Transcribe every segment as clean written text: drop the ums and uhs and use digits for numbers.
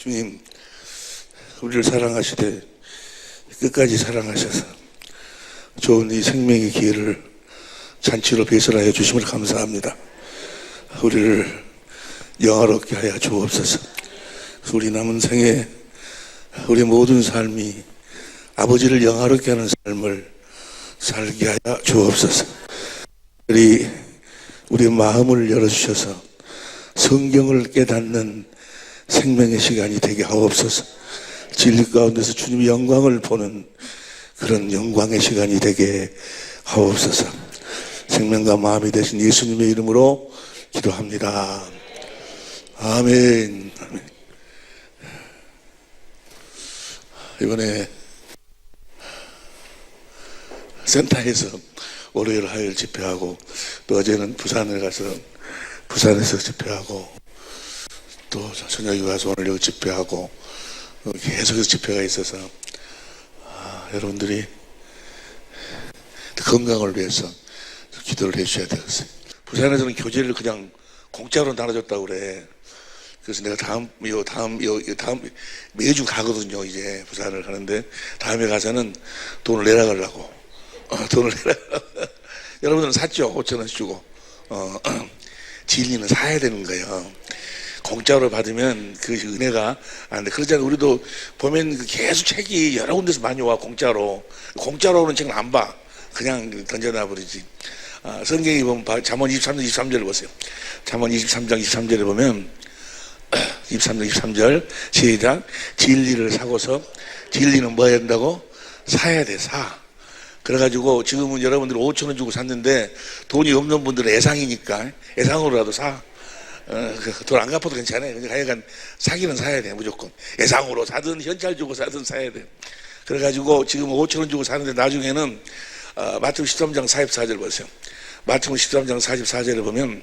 주님, 우리를 사랑하시되 끝까지 사랑하셔서 좋은 이 생명의 기회를 잔치로 배설하여 주심을 감사합니다. 우리를 영화롭게 하여 주옵소서. 우리 남은 생에 우리 모든 삶이 아버지를 영화롭게 하는 삶을 살게 하여 주옵소서. 우리 마음을 열어주셔서 성경을 깨닫는 생명의 시간이 되게 하옵소서. 진리 가운데서 주님의 영광을 보는 그런 영광의 시간이 되게 하옵소서. 생명과 마음이 되신 예수님의 이름으로 기도합니다. 아멘. 이번에 센터에서 월요일 화요일 집회하고 또 어제는 부산에 가서 부산에서 집회하고 또 저녁에 가서 오늘 여기 집회하고 계속해서 집회가 있어서 여러분들이 건강을 위해서 기도를 해주셔야 되겠어요. 부산에서는 교재를 그냥 공짜로 나눠줬다고 그래. 그래서 내가 다음 매주 가거든요. 이제 부산을 가는데 다음에 가서는 돈을 내라가려고. 돈을 내라가려고. 여러분들은 샀죠? 5,000원씩 주고. 진리는 사야 되는 거예요. 공짜로 받으면 그 은혜가 안 돼. 그러잖아요. 우리도 보면 계속 책이 여러 군데서 많이 와, 공짜로. 공짜로 오는 책은 안 봐. 그냥 던져놔 버리지. 성경에 보면 잠언 23장 23절을 보세요. 잠언 23장 23절에 보면 23장 23절 시작. 진리를 사고서, 진리는 뭐 해야 된다고? 사야 돼. 사. 그래가지고 지금은 여러분들이 5,000원 주고 샀는데 돈이 없는 분들은 애상이니까 애상으로라도 사. 돈 안 갚아도 괜찮아요. 그러니까 하여간 사기는 사야 돼. 무조건 애상으로 사든 현찰 주고 사든 사야 돼. 그래가지고 지금 5,000원 주고 사는데 나중에는 마태복음 13장 44절 보세요. 마태복음 13장 44절을 보면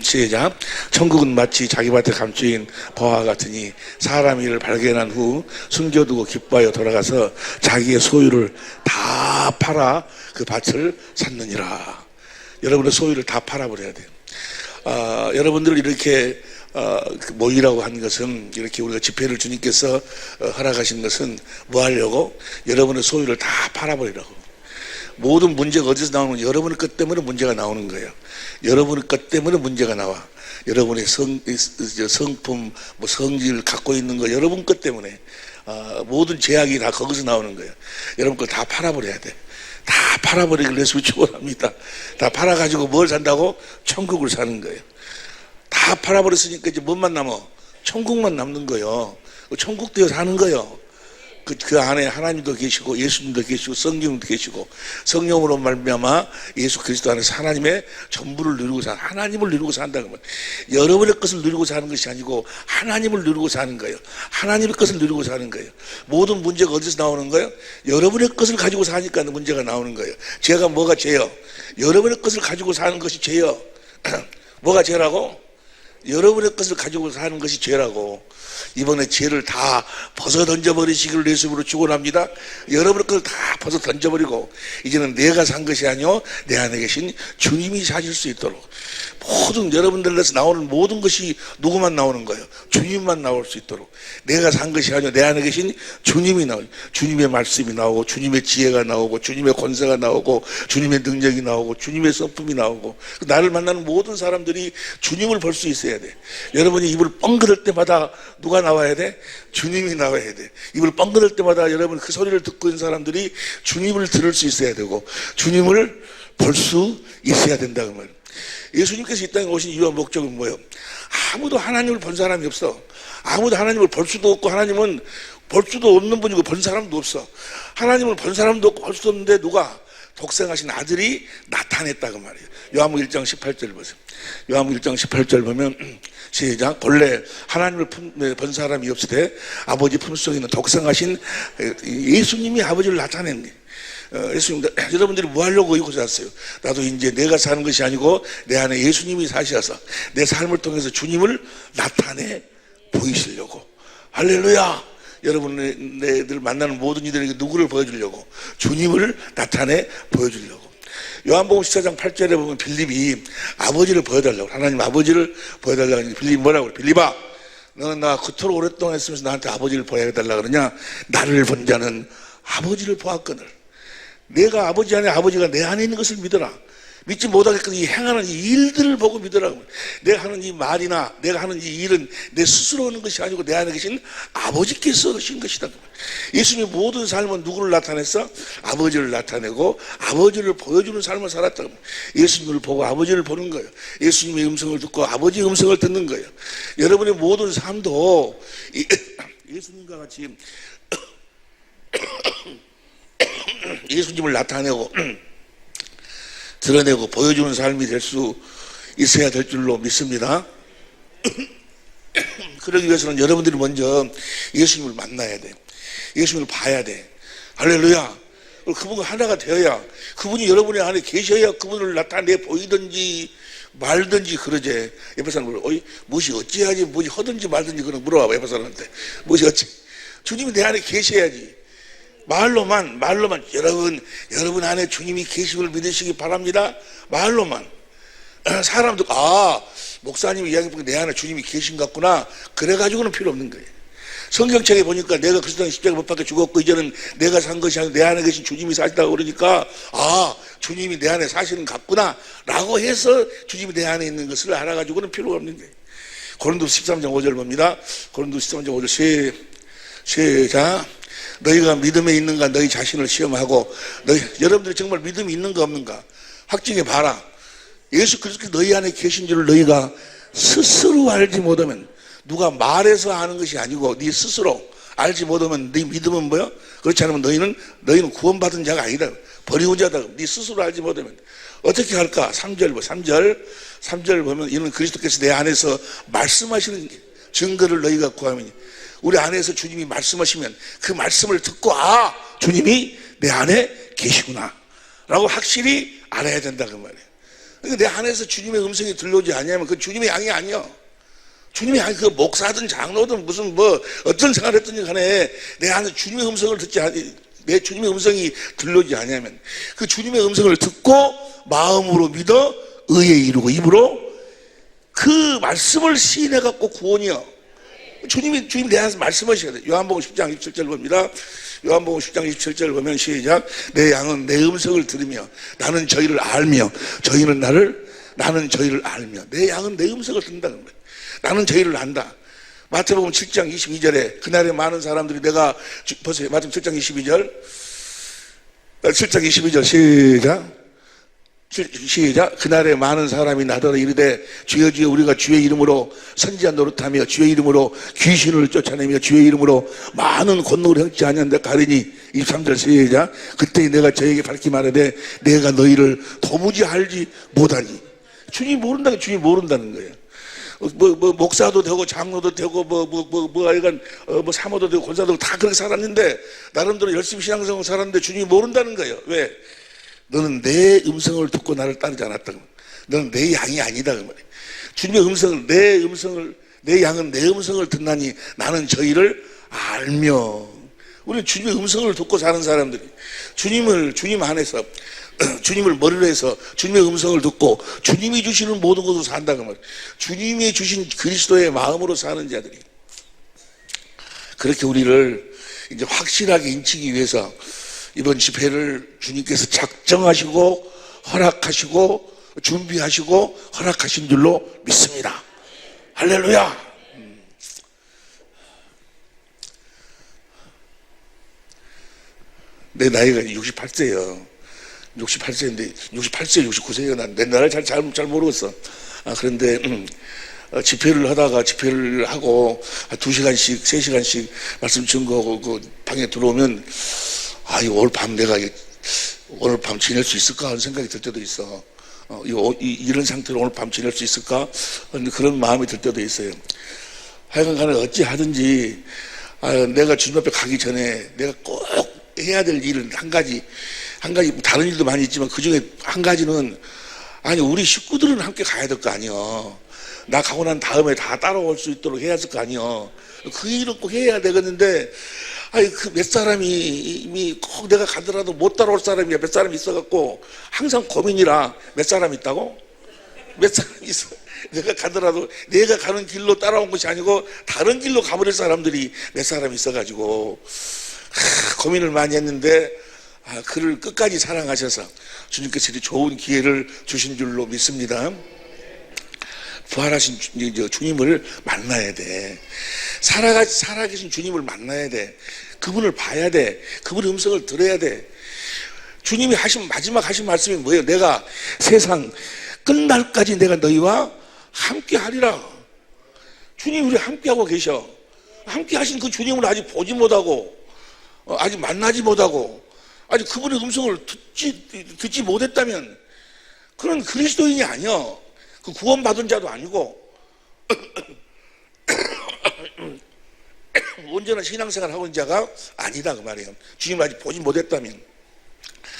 시작. 천국은 마치 자기 밭에 감추인 보화 같으니 사람이 이를 발견한 후 숨겨두고 기뻐하여 돌아가서 자기의 소유를 다 팔아 그 밭을 샀느니라. 여러분의 소유를 다 팔아버려야 돼요. 여러분들 이렇게 모이라고 한 것은, 이렇게 우리가 집회를 주님께서 허락하신 것은 뭐 하려고? 여러분의 소유를 다 팔아버리라고. 모든 문제가 어디서 나오는 거예요? 여러분의 것 때문에 문제가 나오는 거예요. 여러분의 것 때문에 문제가 나와. 여러분의 성품, 성질 갖고 있는 거, 여러분 것 때문에 모든 제약이 다 거기서 나오는 거예요. 여러분 걸 다 팔아버려야 돼. 다 팔아버리길 예수 축원합니다. 다 팔아가지고 뭘 산다고? 천국을 사는 거예요. 다 팔아버렸으니까 이제 뭔만 남어? 천국만 남는 거예요. 천국 되어 사는 거예요. 그 안에 하나님도 계시고 예수님도 계시고 성령도 계시고 성령으로 말미암아 예수 그리스도 안에서 하나님의 전부를 누리고 사는, 하나님을 누리고 산다는 거예요. 여러분의 것을 누리고 사는 것이 아니고 하나님을 누리고 사는 거예요. 하나님의 것을 누리고 사는 거예요. 모든 문제가 어디서 나오는 거예요? 여러분의 것을 가지고 사니까 문제가 나오는 거예요. 죄가 뭐가 죄요? 여러분의 것을 가지고 사는 것이 죄요. 뭐가 죄라고? 여러분의 것을 가지고 사는 것이 죄라고. 이번에 죄를 다 벗어 던져버리시기를 예수님으로 축원합니다. 여러분의 것을 다 벗어 던져버리고 이제는 내가 산 것이 아니요 내 안에 계신 주님이 사실 수 있도록, 모든 여러분들에서 나오는 모든 것이 누구만 나오는 거예요? 주님만 나올 수 있도록. 내가 산 것이 아니요 내 안에 계신 주님이 나오고, 주님의 말씀이 나오고, 주님의 지혜가 나오고, 주님의 권세가 나오고, 주님의 능력이 나오고, 주님의 성품이 나오고, 나를 만나는 모든 사람들이 주님을 볼 수 있어야 돼. 여러분이 입을 뻥그럴 때마다 누가 나와야 돼? 주님이 나와야 돼. 입을 뻥그럴 때마다 여러분 그 소리를 듣고 있는 사람들이 주님을 들을 수 있어야 되고 주님을 볼 수 있어야 된다고 말이에요. 예수님께서 이 땅에 오신 이유와 목적은 뭐예요? 아무도 하나님을 본 사람이 없어. 아무도 하나님을 볼 수도 없고, 하나님은 볼 수도 없는 분이고 본 사람도 없어. 하나님을 본 사람도 없고 볼 수도 없는데 누가? 독생하신 아들이 나타냈다고 말이에요. 요한복음 1장 18절 보세요. 요한복음 1장 18절 보면 시작. 본래 하나님을 본 사람이 없으되 아버지 품속에 있는 독생하신 예수님이 아버지를 나타냈네. 예수님, 여러분들이 뭐 하려고 이곳에 왔어요? 나도 이제 내가 사는 것이 아니고 내 안에 예수님이 사셔서 내 삶을 통해서 주님을 나타내 보이시려고. 할렐루야. 여러분들 만나는 모든 이들에게 누구를 보여주려고? 주님을 나타내 보여주려고. 요한복음 14장 8절에 보면 빌립이 아버지를 보여달라고, 하나님 아버지를 보여달라고 하는데 빌립이 뭐라고 그래? 빌립아, 너는 나 그토록 오랫동안 했으면서 나한테 아버지를 보여 해달라 그러냐? 나를 본 자는 아버지를 보았거늘. 내가 아버지 안에 아버지가 내 안에 있는 것을 믿어라. 믿지 못하겠거든 이 행하는 이 일들을 보고 믿으라고. 내가 하는 이 말이나 내가 하는 이 일은 내 스스로 하는 것이 아니고 내 안에 계신 아버지께서 하신 것이다. 예수님의 모든 삶은 누구를 나타냈어? 아버지를 나타내고 아버지를 보여주는 삶을 살았다. 예수님을 보고 아버지를 보는 거예요. 예수님의 음성을 듣고 아버지의 음성을 듣는 거예요. 여러분의 모든 삶도 예수님과 같이 예수님을 나타내고 드러내고 보여주는 삶이 될 수 있어야 될 줄로 믿습니다. 그러기 위해서는 여러분들이 먼저 예수님을 만나야 돼. 예수님을 봐야 돼. 할렐루야. 그분과 하나가 되어야, 그분이 여러분의 안에 계셔야 그분을 나타내 보이든지 말든지 그러지. 옆에 사람을 무엇이 어찌하지 무엇이 하든지 말든지 그런 물어봐. 옆에 사람한테 무엇이 어찌. 주님이 내 안에 계셔야지. 말로만 여러분 안에 주님이 계심을 믿으시기 바랍니다. 말로만. 사람도 목사님이 이야기 보니까 내 안에 주님이 계신 것 같구나 그래가지고는 필요 없는 거예요. 성경책에 보니까 내가 그리스도의 십자가 못 박혀 죽었고 이제는 내가 산 것이 아니라 내 안에 계신 주님이 사시다고 그러니까 주님이 내 안에 사시는 것 같구나 라고 해서 주님이 내 안에 있는 것을 알아가지고는 필요가 없는 거예요. 고린도서 13장 5절 봅니다. 고린도서 13장 5절 시작. 너희가 믿음에 있는가 너희 자신을 시험하고 여러분들이 정말 믿음이 있는가 없는가 확증해 봐라. 예수 그리스도께서 너희 안에 계신 줄을 너희가 스스로 알지 못하면, 누가 말해서 아는 것이 아니고 네 스스로 알지 못하면 네 믿음은 뭐야? 그렇지 않으면 너희는 구원받은 자가 아니다. 버리운 자다. 네 스스로 알지 못하면 어떻게 할까? 3절 보면 이는 그리스도께서 내 안에서 말씀하시는 증거를 너희가 구하면, 우리 안에서 주님이 말씀하시면 그 말씀을 듣고 주님이 내 안에 계시구나 라고 확실히 알아야 된다 그 말이에요. 그러니까 내 안에서 주님의 음성이 들려오지 않냐면 그 주님의 양이 아니야. 주님의 양이 그 목사든 장로든 무슨 어떤 생활을 했든지 간에 내 안에 주님의 음성을 내 주님의 음성이 들려오지 않냐면 그 주님의 음성을 듣고 마음으로 믿어 의에 이루고 입으로 그 말씀을 시인해 갖고 구원이요. 주님이 내 안에서 말씀하셔야 돼요. 요한복음 10장 27절 봅니다. 요한복음 10장 27절 보면 시작. 내 양은 내 음성을 들으며 나는 저희를 알며 나는 저희를 알며. 내 양은 내 음성을 듣는다는 거예요. 나는 저희를 안다. 마태복음 7장 22절에 그날에 많은 사람들이 보세요. 마태복음 7장 22절 7장 22절 시작. 그날에 많은 사람이 나더러 이르되 주여 주여 우리가 주의 이름으로 선지자 노릇하며 주의 이름으로 귀신을 쫓아내며 주의 이름으로 많은 권능을 행치 아니한다 가리니 23절 시작. 그때 내가 저에게 밝히 말하되 내가 너희를 도무지 알지 못하니. 주님이 모른다는 거예요. 목사도 되고 장로도 되고 사모도 되고 권사도 되고 다 그렇게 살았는데 나름대로 열심히 신앙생활 살았는데 주님이 모른다는 거예요. 왜? 너는 내 음성을 듣고 나를 따르지 않았다고. 너는 내 양이 아니다 그 말이에요. 주님의 음성을 내 양은 내 음성을 듣나니 나는 저희를 알며. 우리는 주님의 음성을 듣고 사는 사람들이 주님 안에서 주님을 머리로 해서 주님의 음성을 듣고 주님이 주시는 모든 것으로 산다 그 말이에요. 주님이 주신 그리스도의 마음으로 사는 자들이. 그렇게 우리를 이제 확실하게 인치기 위해서 이번 집회를 주님께서 작정하시고 허락하시고 준비하시고 허락하신 줄로 믿습니다. 할렐루야. 내 나이가 68세예요. 68세인데 68세 69세가 내 나이를 잘 모르겠어. 그런데 집회를 하고 2시간씩 3시간씩 말씀 증거하고 그 방에 들어오면 오늘 밤 지낼 수 있을까 하는 생각이 들 때도 있어. 이런 상태로 오늘 밤 지낼 수 있을까 그런 마음이 들 때도 있어요. 하여간 간에 어찌 하든지 내가 주님 앞에 가기 전에 내가 꼭 해야 될 일은 한 가지 다른 일도 많이 있지만 그 중에 한 가지는 우리 식구들은 함께 가야 될 거 아니여. 나 가고 난 다음에 다 따라올 수 있도록 해야 될 거 아니여. 그 일은 꼭 해야 되겠는데 그 몇 사람이 꼭 내가 가더라도 못 따라올 사람이 몇 사람이 있어갖고 항상 고민이라. 몇 사람 있다고? 몇 사람이 있어. 내가 가더라도 내가 가는 길로 따라온 것이 아니고 다른 길로 가버릴 사람들이 몇 사람 있어가지고 고민을 많이 했는데 그를 끝까지 사랑하셔서 주님께서 좋은 기회를 주신 줄로 믿습니다. 부활하신 주님을 만나야 돼. 살아계신 주님을 만나야 돼. 그분을 봐야 돼. 그분의 음성을 들어야 돼. 주님이 마지막 하신 말씀이 뭐예요? 내가 세상 끝날까지 내가 너희와 함께 하리라. 주님이 우리 함께하고 계셔. 함께 하신 그 주님을 아직 보지 못하고 아직 만나지 못하고 아직 그분의 음성을 듣지 못했다면 그런 그리스도인이 아니야. 그 구원받은 자도 아니고 온전한 신앙생활을 하고 있는 자가 아니다 그 말이에요. 주님을 아직 보지 못했다면,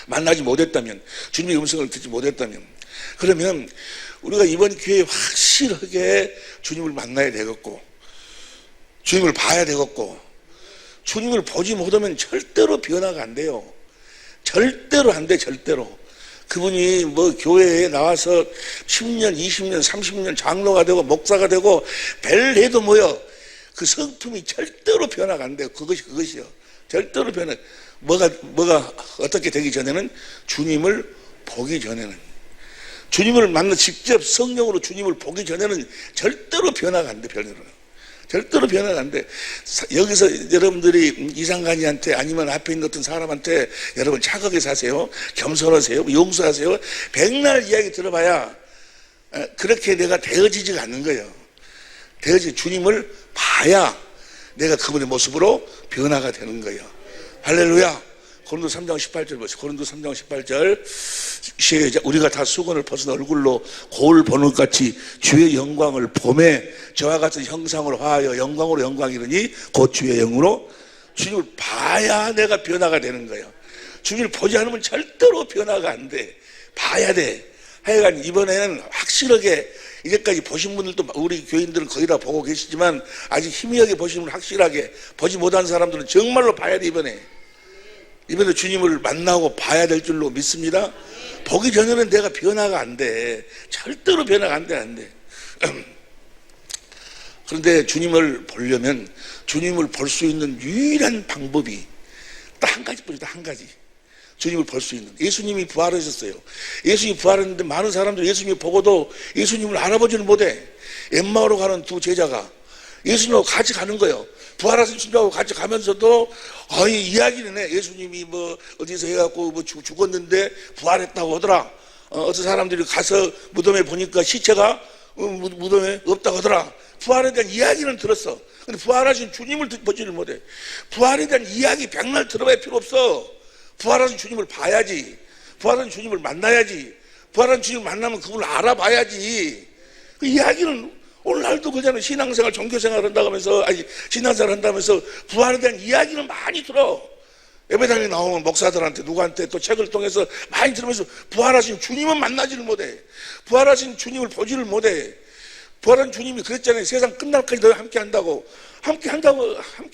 만나지 못했다면, 주님의 음성을 듣지 못했다면, 그러면 우리가 이번 기회에 확실하게 주님을 만나야 되겠고 주님을 봐야 되겠고, 주님을 보지 못하면 절대로 변화가 안 돼요. 절대로 안 돼. 절대로. 그분이 뭐 교회에 나와서 10년, 20년, 30년 장로가 되고 목사가 되고 벨해도 뭐요, 그 성품이 절대로 변화가 안 돼요. 그것이요. 절대로 변화. 뭐가 어떻게 되기 전에는, 주님을 보기 전에는, 주님을 만나 직접 성령으로 주님을 보기 전에는 절대로 변화가 안 돼. 절대로 변화가 안 돼. 여기서 여러분들이 이상간이한테 아니면 앞에 있는 어떤 사람한테 여러분 착하게 사세요, 겸손하세요, 용서하세요, 백날 이야기 들어봐야 그렇게 내가 되어지지가 않는 거예요. 주님을 봐야 내가 그분의 모습으로 변화가 되는 거예요. 할렐루야. 고린도 3장 18절 보세요. 고린도 3장 18절 시작. 우리가 다 수건을 벗은 얼굴로 거울 보는 것 같이 주의 영광을 보매 저와 같은 형상으로 화하여 영광으로 영광이르니 곧 주의 영으로. 주님을 봐야 내가 변화가 되는 거예요. 주님을 보지 않으면 절대로 변화가 안 돼. 봐야 돼. 하여간 이번에는 확실하게, 이제까지 보신 분들도 우리 교인들은 거의 다 보고 계시지만 아직 희미하게 보신 분, 확실하게 보지 못한 사람들은 정말로 봐야 돼. 이번에 주님을 만나고 봐야 될 줄로 믿습니다. 보기 전에는 내가 변화가 안 돼. 절대로 변화가 안 돼. 그런데 주님을 보려면, 주님을 볼 수 있는 유일한 방법이 딱 한 가지뿐이다. 한 가지. 주님을 볼 수 있는. 예수님이 부활하셨어요. 예수님이 부활했는데 많은 사람들이 예수님을 보고도 예수님을 알아보지는 못해. 엠마오로 가는 두 제자가 예수님하고 같이 가는 거예요. 부활하신 주님하고 같이 가면서도 이야기는 해. 예수님이 뭐 어디서 해갖고 뭐 죽었는데 부활했다고 하더라. 어떤 사람들이 가서 무덤에 보니까 시체가 무덤에 없다고 하더라. 부활에 대한 이야기는 들었어. 근데 부활하신 주님을 보지를 못해. 부활에 대한 이야기 백날 들어봐야 필요 없어. 부활하신 주님을 봐야지. 부활하신 주님을 만나야지. 부활하신 주님을 만나면 그분을 알아봐야지. 그 이야기는 오늘날도 그잖아요. 신앙생활, 종교생활 한다고 하면서, 신앙생활 한다면서 부활에 대한 이야기는 많이 들어. 예배당에 나오면 목사들한테, 누구한테 또 책을 통해서 많이 들으면서 부활하신 주님은 만나지를 못해. 부활하신 주님을 보지를 못해. 부활한 주님이 그랬잖아요. 세상 끝날까지 너희 함께 한다고. 함께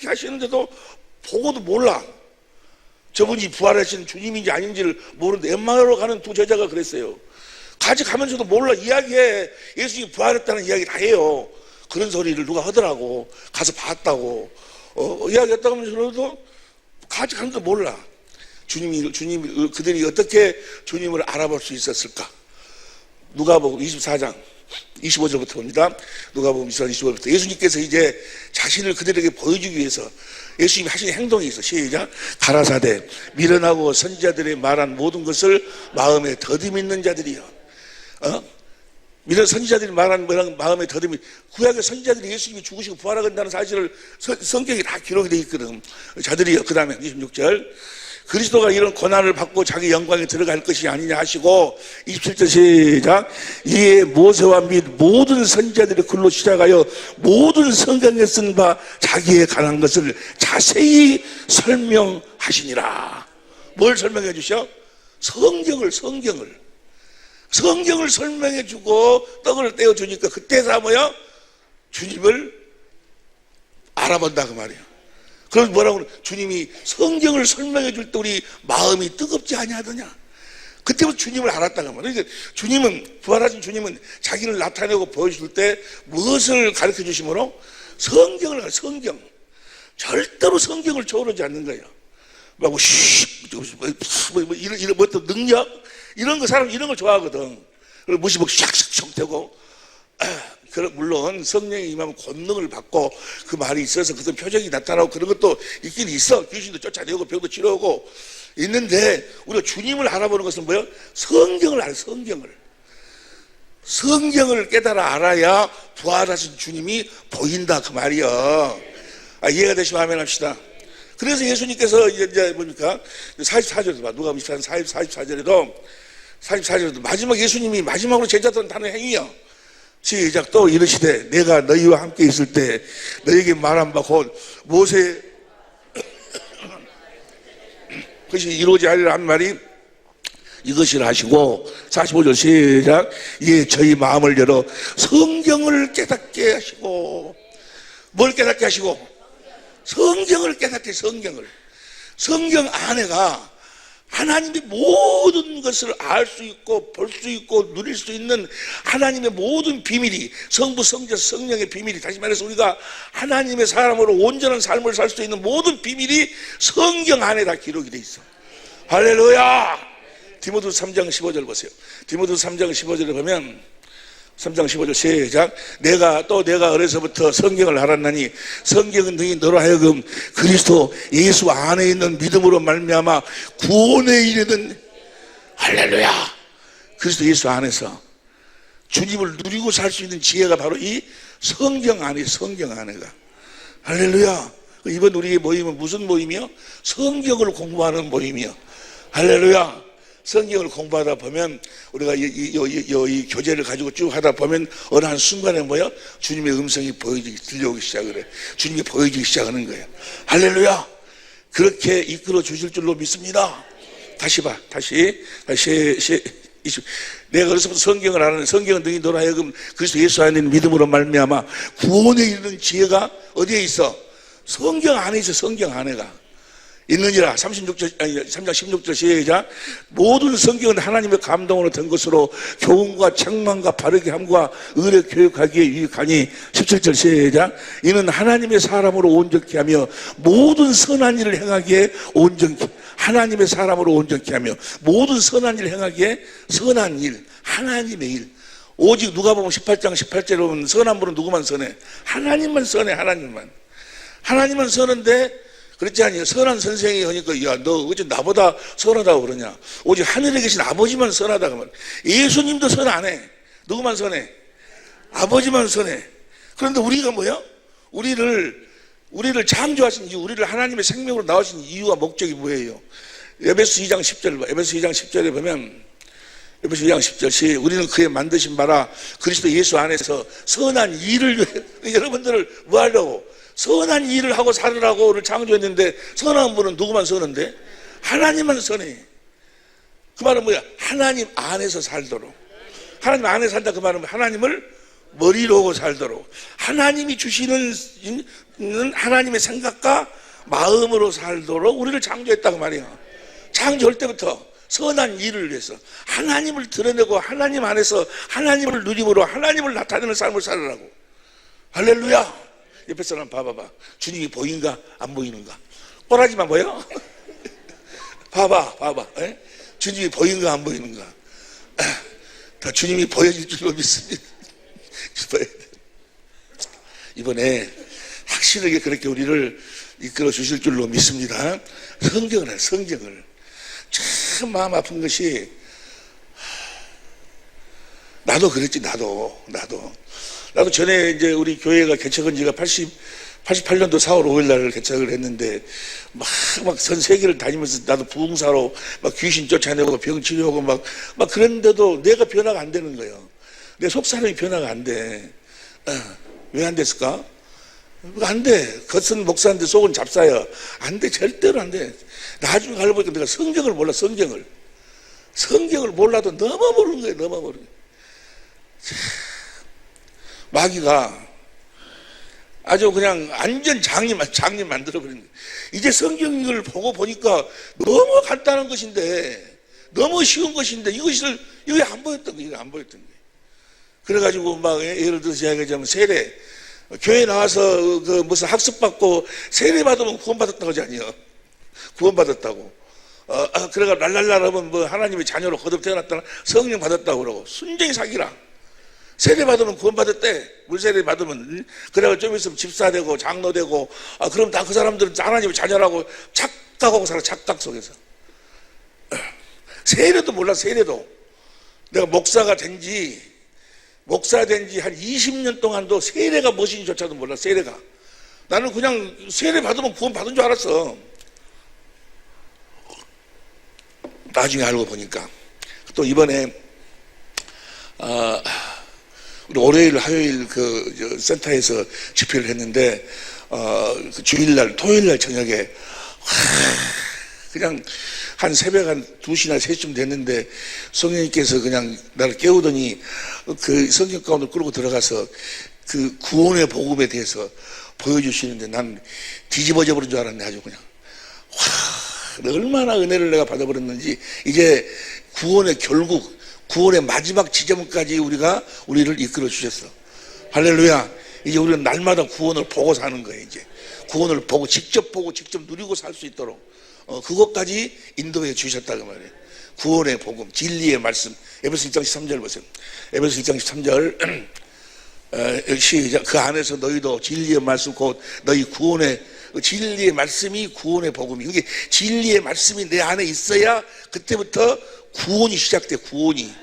하시는데도 보고도 몰라. 저분이 부활하신 주님인지 아닌지를 모르는데, 엠마오로 가는 두 제자가 그랬어요. 같이 가면서도 몰라. 이야기해. 예수님이 부활했다는 이야기 다 해요. 그런 소리를 누가 하더라고. 가서 봤다고. 이야기했다고 하면서도 같이 가면서 몰라. 주님이 그들이 어떻게 주님을 알아볼 수 있었을까? 누가복음 24장 25절부터 봅니다. 누가복음 24장 25절부터 예수님께서 이제 자신을 그들에게 보여주기 위해서 예수님이 하신 행동이 있어. 시작. 가라사대 미련하고 선지자들이 말한 모든 것을 마음에 더듬 있는 자들이여. 이런 선지자들이 말한 마음에 더듬이, 구약의 선지자들이 예수님이 죽으시고 부활하겠다는 사실을 성경에 다 기록이 되어 있거든. 자들이요. 그 다음에 26절. 그리스도가 이런 고난을 받고 자기 영광에 들어갈 것이 아니냐 하시고, 27절 시작. 이에 모세와 및 모든 선지자들이 글로 시작하여 모든 성경에 쓴 바 자기에 관한 것을 자세히 설명하시니라. 뭘 설명해 주셔? 성경을 설명해 주고 떡을 떼어 주니까 그때서 뭐야? 주님을 알아본다 그 말이야. 그래서 뭐라고 그래? 주님이 성경을 설명해 줄 때 우리 마음이 뜨겁지 아니하더냐? 그때부터 주님을 알았다는 말이에요. 그러니까 주님은, 부활하신 주님은 자기를 나타내고 보여줄 때 무엇을 가르쳐 주심으로? 성경을, 성경. 절대로 성경을 초월하지 않는 거예요. 뭐, 이런 또 능력? 이런 거, 사람 이런 걸 좋아하거든. 그리고 무시 뭐 샥샥 되고. 물론 성령이 임하면 권능을 받고 그 말이 있어서 그런 표적이 나타나고 그런 것도 있긴 있어. 귀신도 쫓아내고 병도 치료하고 있는데, 우리가 주님을 알아보는 것은 뭐예요? 성경을 알아요. 성경을 깨달아 알아야 부활하신 주님이 보인다, 그 말이야. 이해가 되시면 아멘 합시다. 그래서 예수님께서 이제 뭡니까? 44절에도 봐. 누가 미치는 44절에도 마지막, 예수님이 마지막으로 제자들한테 하는 행위야. 시작. 또 이르시되 내가 너희와 함께 있을 때 너희에게 말한 바 곧 모세 그것이 이루어지 하리라 한 말이 이것이라 하시고, 45절 시작. 예, 저희 마음을 열어 성경을 깨닫게 하시고. 뭘 깨닫게 하시고? 성경을 깨닫게. 성경 안에가 하나님의 모든 것을 알 수 있고 볼 수 있고 누릴 수 있는 하나님의 모든 비밀이, 성부, 성자, 성령의 비밀이, 다시 말해서 우리가 하나님의 사람으로 온전한 삶을 살 수 있는 모든 비밀이 성경 안에 다 기록이 돼 있어. 할렐루야. 디모데후서 3장 15절 보세요. 디모데후서 3장 15절에 보면, 3장 15절 시작. 내가 어려서부터 성경을 알았나니 성경은 너로 하여금 그리스도 예수 안에 있는 믿음으로 말미암아 구원에 이르는, 할렐루야. 그리스도 예수 안에서 주님을 누리고 살 수 있는 지혜가 바로 이 성경 안에, 성경 안에가. 할렐루야. 이번 우리의 모임은 무슨 모임이요? 성경을 공부하는 모임이요. 할렐루야. 성경을 공부하다 보면 우리가 이 교재를 가지고 쭉 하다 보면 어느 한 순간에 뭐야? 주님의 음성이 들려오기 시작을 해. 주님이 보여지기 시작하는 거예요. 할렐루야. 그렇게 이끌어 주실 줄로 믿습니다. 다시 봐. 다시. 내가 그래서부터 성경을 아는, 성경은 너희 너로 하여금 그리스도 예수 안에 있는 믿음으로 말미암아 구원에 이르는 지혜가 어디에 있어? 성경 안에 있어. 성경 안에가 있느니라. 3장 16절 시작. 모든 성경은 하나님의 감동으로 된 것으로 교훈과 책망과 바르게 함과 의를 교육하기에 유익하니. 17절 시작. 이는 하나님의 사람으로 온전케 하며 모든 선한 일을 행하기에 온전케, 하나님의 사람으로 온전케 하며 모든 선한 일을 행하기에, 선한 일, 하나님의 일. 오직 누가복음 18장 18절에 보면 선한 분은 누구만 선해? 하나님만 선해. 하나님만 선한데, 그렇지 않냐? 선한 선생이 하니까, 야, 너 어째 나보다 선하다고 그러냐? 오직 하늘에 계신 아버지만 선하다고 말. 예수님도 선 안 해. 누구만 선해? 아버지만 선해. 그런데 우리가 뭐야? 우리를 창조하신 이유, 우리를 하나님의 생명으로 나오신 이유와 목적이 뭐예요? 에베소 2장 10절 봐. 에베소 2장 10절에 보면, 에베소 2장 10절 우리는 그의 만드신 바라 그리스도 예수 안에서 선한 일을 여러분들을 뭐 하려고? 선한 일을 하고 살으라고 오늘 창조했는데, 선한 분은 누구만 선한데? 하나님만 선해. 그 말은 뭐야? 하나님 안에서 살도록. 하나님 안에 살다, 그 말은 하나님을 머리로 하고 살도록, 하나님이 주시는 하나님의 생각과 마음으로 살도록 우리를 창조했다고 말이야. 창조할 때부터 선한 일을 위해서 하나님을 드러내고 하나님 안에서 하나님을 누림으로 하나님을 나타내는 삶을 살으라고. 할렐루야. 옆에 사람 봐봐봐. 주님이 보인가 안 보이는가? 뻔하지만 뭐요? 봐봐. 에? 주님이 보인가 안 보이는가? 다 주님이 보여질 줄로 믿습니다. 이번에 확실하게 그렇게 우리를 이끌어 주실 줄로 믿습니다. 성경을 참 마음 아픈 것이, 나도 그랬지. 나도 전에 이제 우리 교회가 개척한 지가 88년도 4월 5일 날 개척을 했는데, 막 전 세계를 다니면서 나도 부흥사로 막 귀신 쫓아내고 병 치료하고 막 그랬는데도 내가 변화가 안 되는 거예요. 내 속사람이 변화가 안 돼. 왜 안 됐을까? 안 돼. 겉은 목사인데 속은 잡사야. 안 돼. 절대로 안 돼. 나중에 알고 보니까 내가 성경을 몰라. 성경을 몰라도 너무 모르는 거예요. 너무 모르는 거예요. 마귀가 아주 그냥 완전 장님 만들어버린 거예요. 이제 성경을 보고 보니까 너무 간단한 것인데 너무 쉬운 것인데 이것을 여기 안 보였던 거예요. 안 보였던 거예요. 그래가지고 막 예를 들어서 이야기하자면 세례, 교회 나와서 그 무슨 학습받고 세례 받으면 구원받았다고 하지 아니요. 구원받았다고. 그래가 랄랄랄 하면 뭐 하나님의 자녀로 거듭 태어났다나 성령 받았다고 그러고 순전히 사기라. 세례 받으면 구원받았대. 물세례 받으면. 그래가 좀 있으면 집사 되고 장로 되고, 그럼 다 그 사람들은 하나님의 자녀라고 착각하고 살아. 착각 속에서. 세례도 몰라. 세례도. 내가 목사 된 지 한 20년 동안도 세례가 무엇인지조차도 몰라. 세례가. 나는 그냥 세례 받으면 구원 받은 줄 알았어. 나중에 알고 보니까 또 이번에 우리 월요일 화요일 그 센터에서 집회를 했는데 그 주일날 토요일날 저녁에 그냥 한 새벽 한 2시나 3시쯤 됐는데 성령님께서 그냥 나를 깨우더니 그 성경 가운데 끌고 들어가서 그 구원의 복음에 대해서 보여주시는데 난 뒤집어져 버린 줄 알았네. 아주 그냥 얼마나 은혜를 내가 받아버렸는지. 이제 구원의 결국, 구원의 마지막 지점까지 우리를 이끌어 주셨어. 할렐루야. 이제 우리는 날마다 구원을 보고 사는 거예요. 이제 구원을 보고 직접 누리고 살 수 있도록 그것까지 인도해 주셨다 그 말이에요. 구원의 복음, 진리의 말씀. 에베소 1장 13절 보세요. 에베소 1장 13절 시작. 그 안에서 너희도 진리의 말씀 곧 너희 구원의 진리의 말씀이 구원의 복음이. 그게 진리의 말씀이 내 안에 있어야 그때부터 구원이 시작돼. 구원이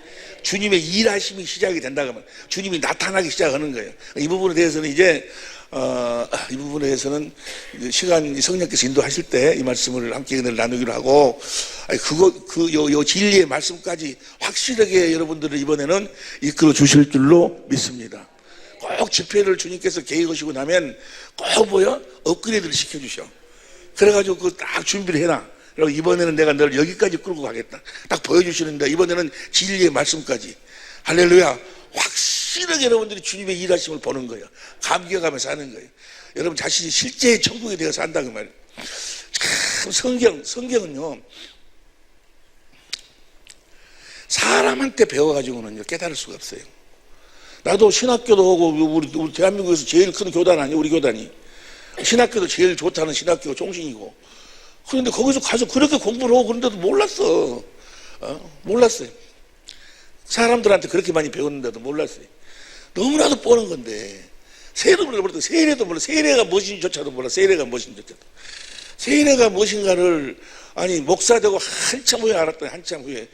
주님의 일하심이 시작이 된다 그러면 주님이 나타나기 시작하는 거예요. 이 부분에 대해서는 이 부분에 대해서는 시간 성령께서 인도하실 때 이 말씀을 함께 은혜를 나누기로 하고, 요 진리의 말씀까지 확실하게 여러분들을 이번에는 이끌어 주실 줄로 믿습니다. 꼭 집회를 주님께서 계획하시고 나면 꼭 업그레이드를 시켜주셔. 그래가지고 그 딱 준비를 해놔. 그리고 이번에는 내가 너를 여기까지 끌고 가겠다. 딱 보여주시는데 이번에는 진리의 말씀까지. 할렐루야. 확실하게 여러분들이 주님의 일하심을 보는 거예요. 감격하면서 하는 거예요. 여러분 자신이 실제 천국에 대해서 한다 그 말이에요. 참 성경은요 사람한테 배워가지고는 깨달을 수가 없어요. 나도 신학교도 오고 우리 대한민국에서 제일 큰 교단 아니에요. 우리 교단이 신학교도 제일 좋다는 신학교가 종신이고. 그런데 거기서 가서 그렇게 공부를 하고 그런데도 몰랐어. 몰랐어요. 사람들한테 그렇게 많이 배웠는데도 몰랐어요. 너무나도 뻔한 건데 세례도 몰라. 세례가 무엇인지조차도 몰라. 세례가 무엇인지조차도. 세례가 무엇인가를 목사 되고 한참 후에 알았더니 한참 후에.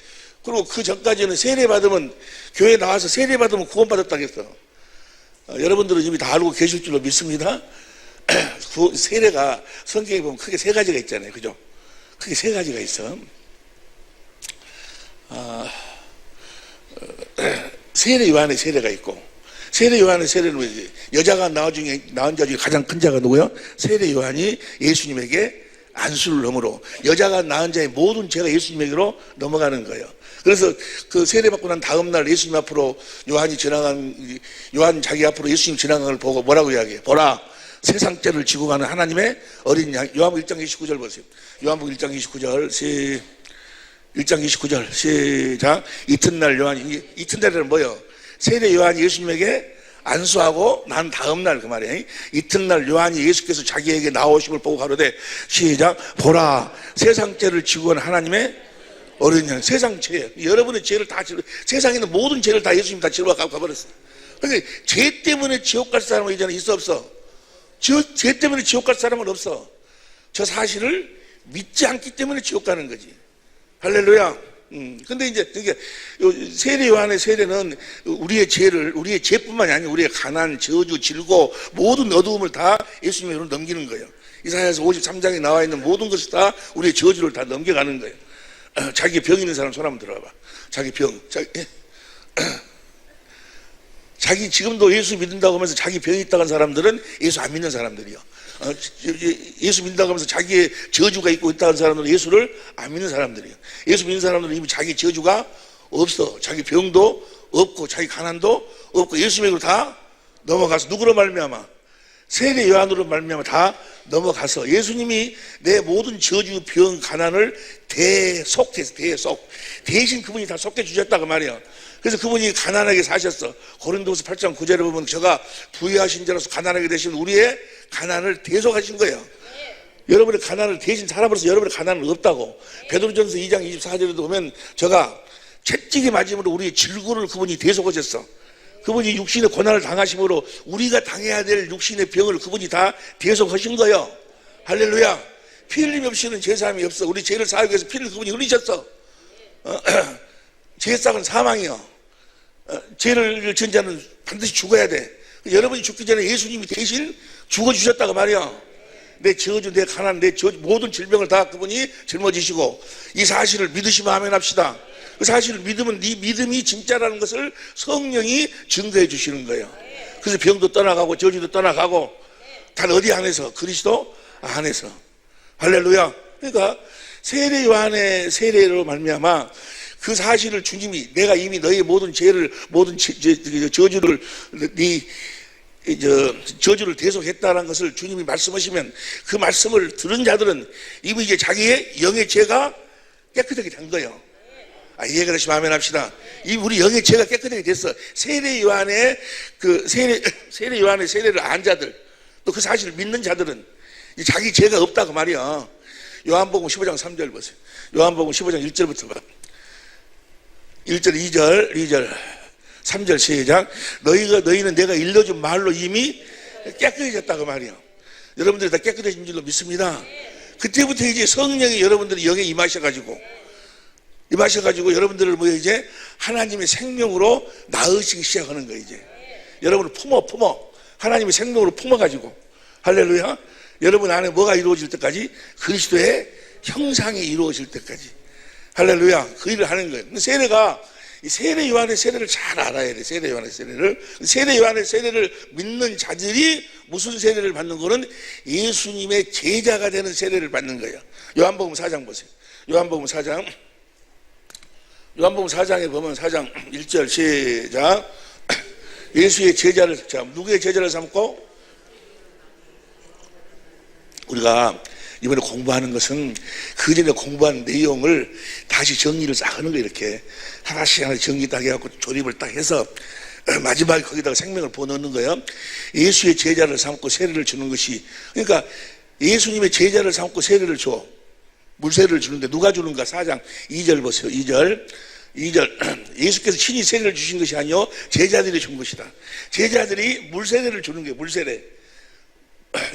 그리고 그 전까지는 세례 받으면 교회 나와서 세례 받으면 구원 받았다겠어. 여러분들은 이미 다 알고 계실 줄로 믿습니다. 그 세례가 성경에 보면 크게 3가지가 있잖아요. 그죠? 크게 3가지가 있어. 세례 요한의 세례가 있고, 세례 요한의 세례는 여자가 낳은 자 중에 가장 큰 자가 누구요? 세례 요한이 예수님에게 안수를 넘으로 여자가 낳은 자의 모든 죄가 예수님에게로 넘어가는 거예요. 그래서 그 세례 받고 난 다음 날 예수님 앞으로 요한 자기 앞으로 예수님 지나간 걸 보고 뭐라고 이야기해? 보라, 세상 죄를 지고 가는 하나님의 어린 양. 요한복음 1장 29절 보세요. 요한복음 1장 29절 1장 29절 시작. 이튿날 요한이, 이튿날에는 뭐예요? 세례 요한이 예수님에게 안수하고 난 다음 날 그 말이에요. 이튿날 요한이 예수께서 자기에게 나오심을 보고 가로되 시작. 보라, 세상 죄를 지고 가는 하나님의 어린 양. 세상 죄, 여러분의 죄를 다 지고, 세상에 있는 모든 죄를 다 예수님이 다 지고 가버렸어요. 그러니까 죄 때문에 지옥 갈 사람은 이제는 있어 없어? 죄 때문에 지옥 갈 사람은 없어. 저 사실을 믿지 않기 때문에 지옥 가는 거지. 할렐루야. 근데 이제 세례 요한의 세례는 우리의 죄뿐만이 아니라 우리의 가난, 저주, 질고 모든 어두움을 다 예수님으로 넘기는 거예요. 이사야서 53장에 나와 있는 모든 것이 다 우리의 저주를 다 넘겨가는 거예요. 자기 병 있는 사람 손 한번 들어봐. 자기 병, 자기 지금도 예수 믿는다고 하면서 자기 병이 있다고 하는 사람들은 예수 안 믿는 사람들이요. 예수 믿는다고 하면서 자기의 저주가 있고 있다는 사람들은 예수를 안 믿는 사람들이에요. 예수 믿는 사람들은 이미 자기 저주가 없어. 자기 병도 없고 자기 가난도 없고 예수님으로 다 넘어가서 누구로 말미암아? 세례 요한으로 말미암아 다 넘어가서 예수님이 내 모든 저주, 병, 가난을 대신 그분이 다 속해 주셨다고 말이에요. 그래서 그분이 가난하게 사셨어. 고린도후서 8장 9절에 보면 저가 부유하신 자로서 가난하게 되신 우리의 가난을 대속하신 거예요. 여러분의 가난을 대신 살아버려서 여러분의 가난은 없다고. 베드로전서 2장 24절에도 보면 저가 채찍이 맞음으로 우리의 질고를 그분이 대속하셨어. 그분이 육신의 고난을 당하심으로 우리가 당해야 될 육신의 병을 그분이 다 대속하신 거예요. 할렐루야. 피 흘림 없이는 제사함이 없어. 우리 죄를 사하기 위해서 피를 그분이 흘리셨어. 죄싹은 사망이요. 죄를 지은 자는 반드시 죽어야 돼. 여러분이 죽기 전에 예수님이 대신 죽어주셨다고 말이야. 내 저주, 내 가난, 내 저주, 모든 질병을 다 그분이 짊어지시고, 이 사실을 믿으시면 아멘 합시다. 그 사실을 믿으면 네 믿음이 진짜라는 것을 성령이 증거해 주시는 거예요. 그래서 병도 떠나가고 저주도 떠나가고 단 어디 안에서? 그리스도 안에서. 할렐루야. 그러니까 세례 요한의 세례로 말미암아 그 사실을 주님이 내가 이미 너의 모든 죄를 모든 저주를 저주를 대속했다는 것을 주님이 말씀하시면 그 말씀을 들은 자들은 이미 이제 자기의 영의 죄가 깨끗하게 된 거예요. 이해가 되시면 아멘 합시다. 이 우리 영의 죄가 깨끗하게 됐어. 세례 요한의 세례 요한의 세례를 안 자들, 또 그 사실을 믿는 자들은 자기 죄가 없다고 말이야. 요한복음 15장 3절 보세요. 요한복음 15장 1절부터 봐. 1절, 2절, 3절 시작. 너희는 내가 일러준 말로 이미 깨끗해졌다고 말이야. 여러분들이 다 깨끗해진 줄로 믿습니다. 그때부터 이제 성령이 여러분들의 영에 임하셔가지고 여러분들을 이제 하나님의 생명으로 낳으시기 시작하는 거예요. 이제 여러분을 품어 하나님의 생명으로 품어가지고, 할렐루야. 여러분 안에 뭐가 이루어질 때까지? 그리스도의 형상이 이루어질 때까지, 할렐루야. 그 일을 하는 거예요. 세례가 세례 요한의 세례를 잘 알아야 돼. 세례 요한의 세례를 믿는 자들이 무슨 세례를 받는 거는 예수님의 제자가 되는 세례를 받는 거예요. 요한복음 4장 보세요. 요한복음 4장에 보면 4장 1절 시작. 예수의 제자를, 누구의 제자를 삼고? 우리가 이번에 공부하는 것은 그 전에 공부한 내용을 다시 정리를 싹 하는 거예요. 이렇게 하나씩 정리 딱 해갖고 조립을 딱 해서 마지막에 거기다가 생명을 부어넣는 거예요. 예수의 제자를 삼고 세례를 주는 것이, 그러니까 예수님의 제자를 삼고 세례를 줘. 물세례를 주는데 누가 주는가? 4장 2절 보세요. 2절 예수께서 친히 세례를 주신 것이 아니요 제자들이 준 것이다. 제자들이 물세례를 주는 거예요. 물세례.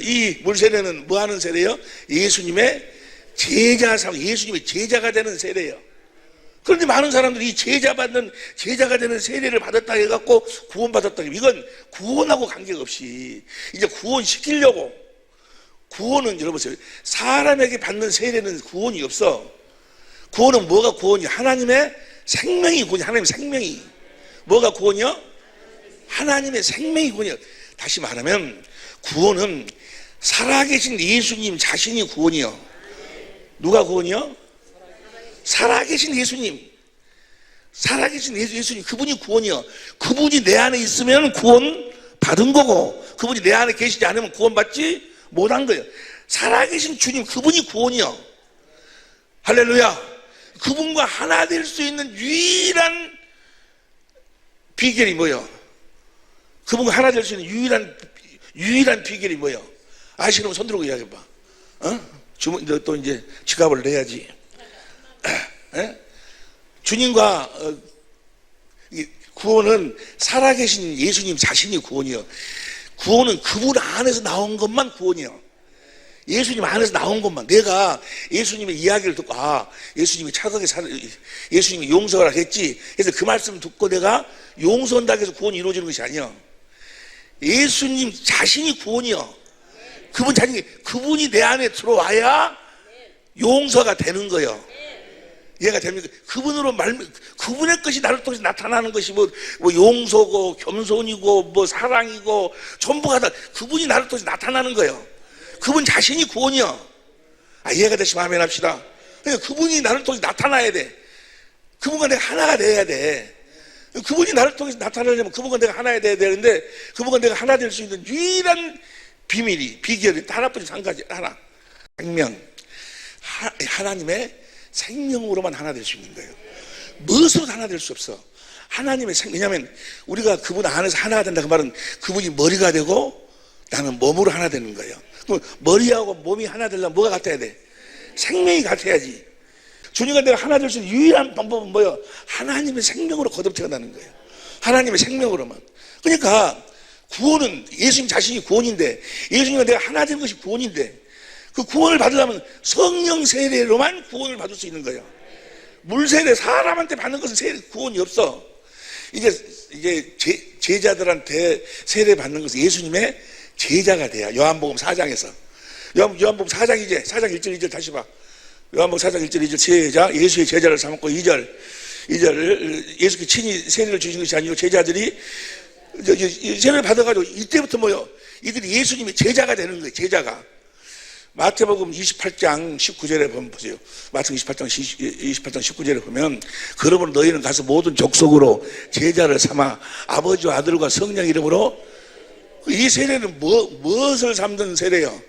이 물세례는 뭐 하는 세례요? 예수님의 제자가 되는 세례예요. 그런데 많은 사람들이 이 제자가 되는 세례를 받았다 해갖고 구원받았다. 이건 구원하고 관계없이 이제 구원시키려고. 구원은 여러분 보세요. 사람에게 받는 세례는 구원이 없어. 구원은 뭐가 구원이야? 하나님의 생명이 구원이야. 하나님의 생명이. 뭐가 구원이야? 하나님의 생명이 구원이야. 다시 말하면 구원은 살아계신 예수님 자신이 구원이요. 누가 구원이요? 살아계신 예수님. 살아계신 예수님, 그분이 구원이요. 그분이 내 안에 있으면 구원 받은 거고, 그분이 내 안에 계시지 않으면 구원 받지 못한 거예요. 살아계신 주님, 그분이 구원이요. 할렐루야. 그분과 하나 될 수 있는 유일한 비결이 뭐예요? 그분과 하나 될 수 있는 유일한 비결이 뭐예요? 아시는 분 손 들고 이야기해봐. 또 이제 지갑을 내야지. 주님과 구원은 살아계신 예수님 자신이 구원이요. 구원은 그분 안에서 나온 것만 구원이요. 예수님 안에서 나온 것만. 내가 예수님의 이야기를 듣고 예수님이 예수님이 용서하라 했지. 그래서 그 말씀 듣고 내가 용서한다고 해서 구원이 이루어지는 것이 아니야. 예수님 자신이 구원이요. 그분이 내 안에 들어와야 용서가 되는 거예요. 이해가 됩니까? 그분의 것이 나를 통해서 나타나는 것이 뭐 용서고 겸손이고 뭐 사랑이고 전부가 다 그분이 나를 통해서 나타나는 거예요. 그분 자신이 구원이요. 이해가 되시면 아멘 합시다. 그러니까 그분이 나를 통해서 나타나야 돼. 그분과 내가 하나가 돼야 돼. 그분이 나를 통해서 나타나려면 그분과 내가 하나가 돼야 되는데, 그분과 내가 하나 될 수 있는 유일한 비밀이, 비결이 하나뿐이 한 가지, 하나. 생명. 하나님의 생명으로만 하나 될 수 있는 거예요. 무엇으로도 하나 될 수 없어. 하나님의 왜냐하면 우리가 그분 안에서 하나가 된다 그 말은 그분이 머리가 되고 나는 몸으로 하나 되는 거예요. 그럼 머리하고 몸이 하나 되려면 뭐가 같아야 돼? 생명이 같아야지. 주님과 내가 하나 될 수 있는 유일한 방법은 뭐예요? 하나님의 생명으로 거듭 태어나는 거예요. 하나님의 생명으로만. 그러니까 구원은 예수님 자신이 구원인데, 예수님과 내가 하나 되는 것이 구원인데, 그 구원을 받으려면 성령 세례로만 구원을 받을 수 있는 거예요. 물 세례, 사람한테 받는 것은 구원이 없어. 이제 제자들한테 세례 받는 것은 예수님의 제자가 돼야. 요한복음 4장에서. 요한복음 4장 1절 2절 다시 봐. 요한복음 4장 1절 2절 제자, 예수의 제자를 삼았고 2절을 예수께 친히 세례를 주신 것이 아니고 제자들이 세례를 받아가지고 이때부터 뭐요? 이들이 예수님의 제자가 되는 거예요. 제자가. 마태복음 28장 19절에 보면 보세요. 마태복음 28장 19절에 보면 그러므로 너희는 가서 모든 족속으로 제자를 삼아 아버지와 아들과 성령 이름으로. 이 세례는 무엇을 삼는 세례요?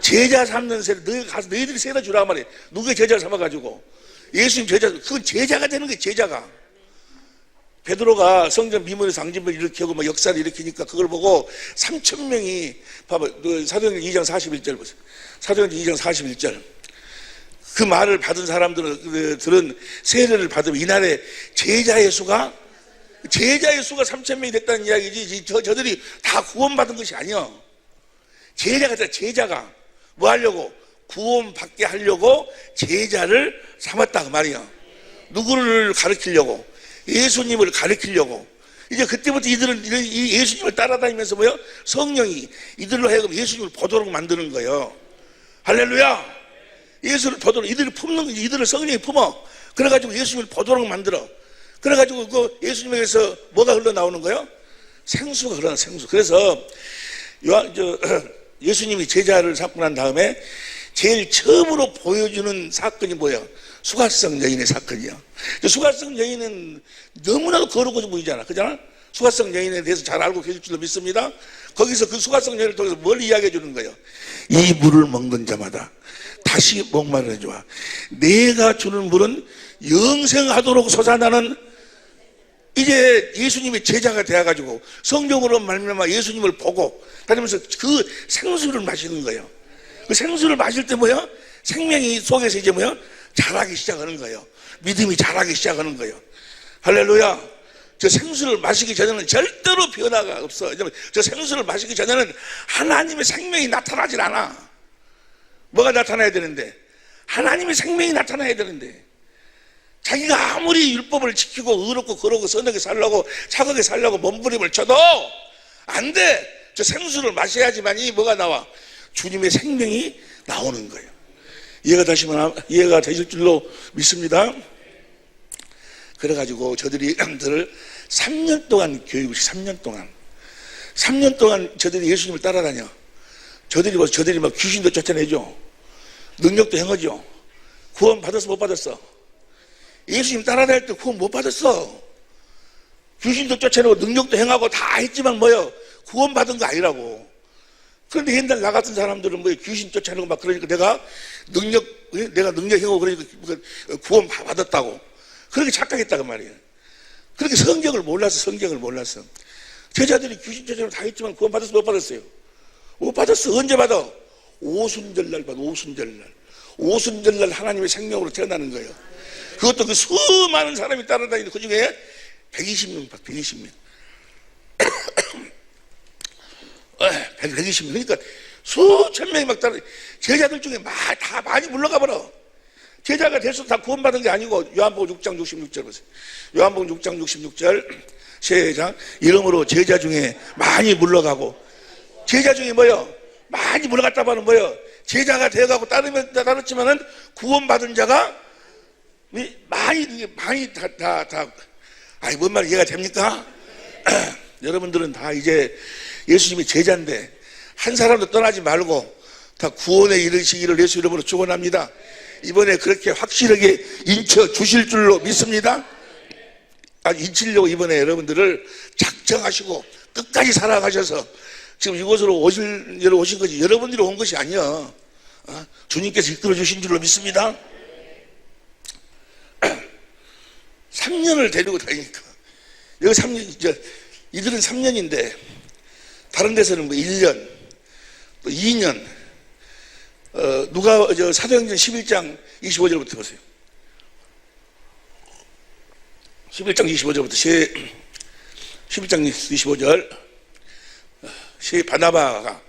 제자 삼는 세례. 너희들이 세례 주라 말이에요. 누구의 제자를 삼아가지고 예수님 제자. 그건 제자가 되는 거예요. 제자가. 베드로가 성전 미문에서 앙증을 일으키고 막 역사를 일으키니까 그걸 보고 3,000명이 봐봐. 사도행전 2장 41절 보세요. 사도행전 2장 41절. 그 말을 받은 사람들은 세례를 받으면 이날에 제자의 수가 3,000명이 됐다는 이야기지. 저들이 다 구원받은 것이 아니야. 제자가 됐다. 제자가 뭐 하려고? 구원받게 하려고 제자를 삼았다 그 말이야. 누구를 가르치려고? 예수님을 가르치려고. 이제 그때부터 이들은 이 예수님을 따라다니면서 뭐요? 성령이 이들로 하여금 예수님을 보도록 만드는 거예요. 할렐루야. 예수를 보도록 이들을 성령이 품어. 그래가지고 예수님을 보도록 만들어. 그래가지고 그 예수님에게서 뭐가 흘러나오는 거예요? 생수가 흘러나. 생수. 그래서 예수님이 제자를 삼고 난 다음에 제일 처음으로 보여주는 사건이 뭐예요? 수가성 여인의 사건이야. 수가성 여인은 너무나도 거룩해 보이잖아. 그잖아? 수가성 여인에 대해서 잘 알고 계실 줄로 믿습니다. 거기서 그 수가성 여인을 통해서 뭘 이야기해 주는 거예요? 이 물을 먹는 자마다 다시 목마르는 자와 내가 주는 물은 영생하도록 솟아나는. 이제 예수님의 제자가 되어가지고 성령으로 말미암아 예수님을 보고 다니면서 그 생수를 마시는 거예요. 그 생수를 마실 때 뭐야? 생명이 속에서 이제 뭐야? 자라기 시작하는 거예요. 믿음이 자라기 시작하는 거예요. 할렐루야. 저 생수를 마시기 전에는 절대로 변화가 없어. 저 생수를 마시기 전에는 하나님의 생명이 나타나질 않아. 뭐가 나타나야 되는데? 하나님의 생명이 나타나야 되는데, 자기가 아무리 율법을 지키고 의롭고 거룩고 선하게 살려고 착하게 살려고 몸부림을 쳐도 안 돼. 저 생수를 마셔야지만이 뭐가 나와? 주님의 생명이 나오는 거예요. 이해가 되실 줄로 믿습니다. 그래가지고 저들을 3년 동안 교육을 3년 동안 저들이 예수님을 따라다녀. 저들이 막 귀신도 쫓아내죠. 능력도 행하죠. 구원 받았어 못 받았어? 예수님 따라다닐 때 구원 못 받았어. 귀신도 쫓아내고 능력도 행하고 다 했지만 뭐요? 구원 받은 거 아니라고. 그런데 옛날 나 같은 사람들은 뭐 귀신 쫓아내고 막 그러니까 내가 능력 행하고 그러니까 구원 받았다고 그렇게 착각했다고 말이에요. 그렇게 성경을 몰랐어. 제자들이 귀신 쫓아내고 다 했지만 구원 받았어 못 받았어요? 못 받았어. 언제 받아? 오순절날 받아. 오순절날 하나님의 생명으로 태어나는 거예요. 그것도 그 수많은 사람이 따라다니는 그 중에 120명. 120명. 그러니까 수천 명이 막 따라. 제자들 중에 다 많이 물러가 버려. 제자가 돼서 다 구원받은 게 아니고. 요한복음 6장 66절 보세요. 요한복음 6장 66절 시작. 이러므로 제자 중에 많이 물러가고. 제자 중에 뭐요? 많이 물러갔다 보면 뭐요? 제자가 되어가고 따랐지만은 구원받은 자가 많이 다 아니 뭔 말 이해가 됩니까? 여러분들은 다 이제 예수님이 제자인데 한 사람도 떠나지 말고 다 구원에 이르시기를 예수 이름으로 축원합니다. 이번에 그렇게 확실하게 인쳐 주실 줄로 믿습니다. 인치려고 이번에 여러분들을 작정하시고 끝까지 살아가셔서 지금 이곳으로 오신 것이 여러분들이 온 것이 아니야. 주님께서 이끌어 주신 줄로 믿습니다. 3년을 데리고 다니니까. 여기 3년, 이들은 3년인데, 다른 데서는 뭐 1년, 또 2년, 사도행전 11장 25절부터 보세요. 11장 25절부터 11장 25절. 바나바가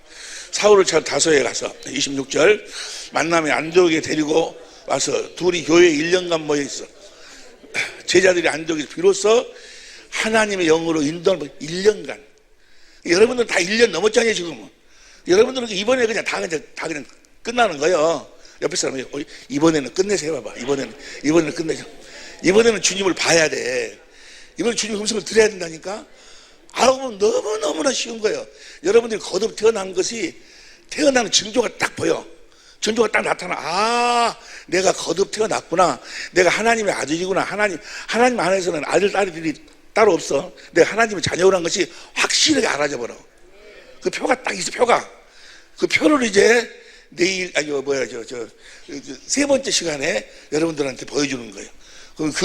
사울을 찾아 다소에 가서 26절 만남에 안디옥에 데리고 와서 둘이 교회에 1년간 모여 있어. 제자들이 안디옥에서 비로소 하나님의 영으로 인도를 1년간. 여러분들은 다 1년 넘었잖아요 지금. 여러분들은 이번에 그냥 다 그냥 끝나는 거예요. 옆에 사람이 이번에는 끝내세요. 봐봐. 이번에는 끝내죠. 이번에는 주님을 봐야 돼. 이번에 주님 음성을 들어야 된다니까. 알고 보면 너무너무나 쉬운 거예요. 여러분들이 거듭 태어난 것이 태어나는 징조가 딱 보여. 징조가 딱 나타나. 내가 거듭 태어났구나. 내가 하나님의 아들이구나. 하나님 안에서는 아들, 딸들이 따로 없어. 내가 하나님의 자녀라는 것이 확실하게 알아져 버려. 그 표가 딱 있어, 표가. 그 표를 이제 내일, 세 번째 시간에 여러분들한테 보여주는 거예요.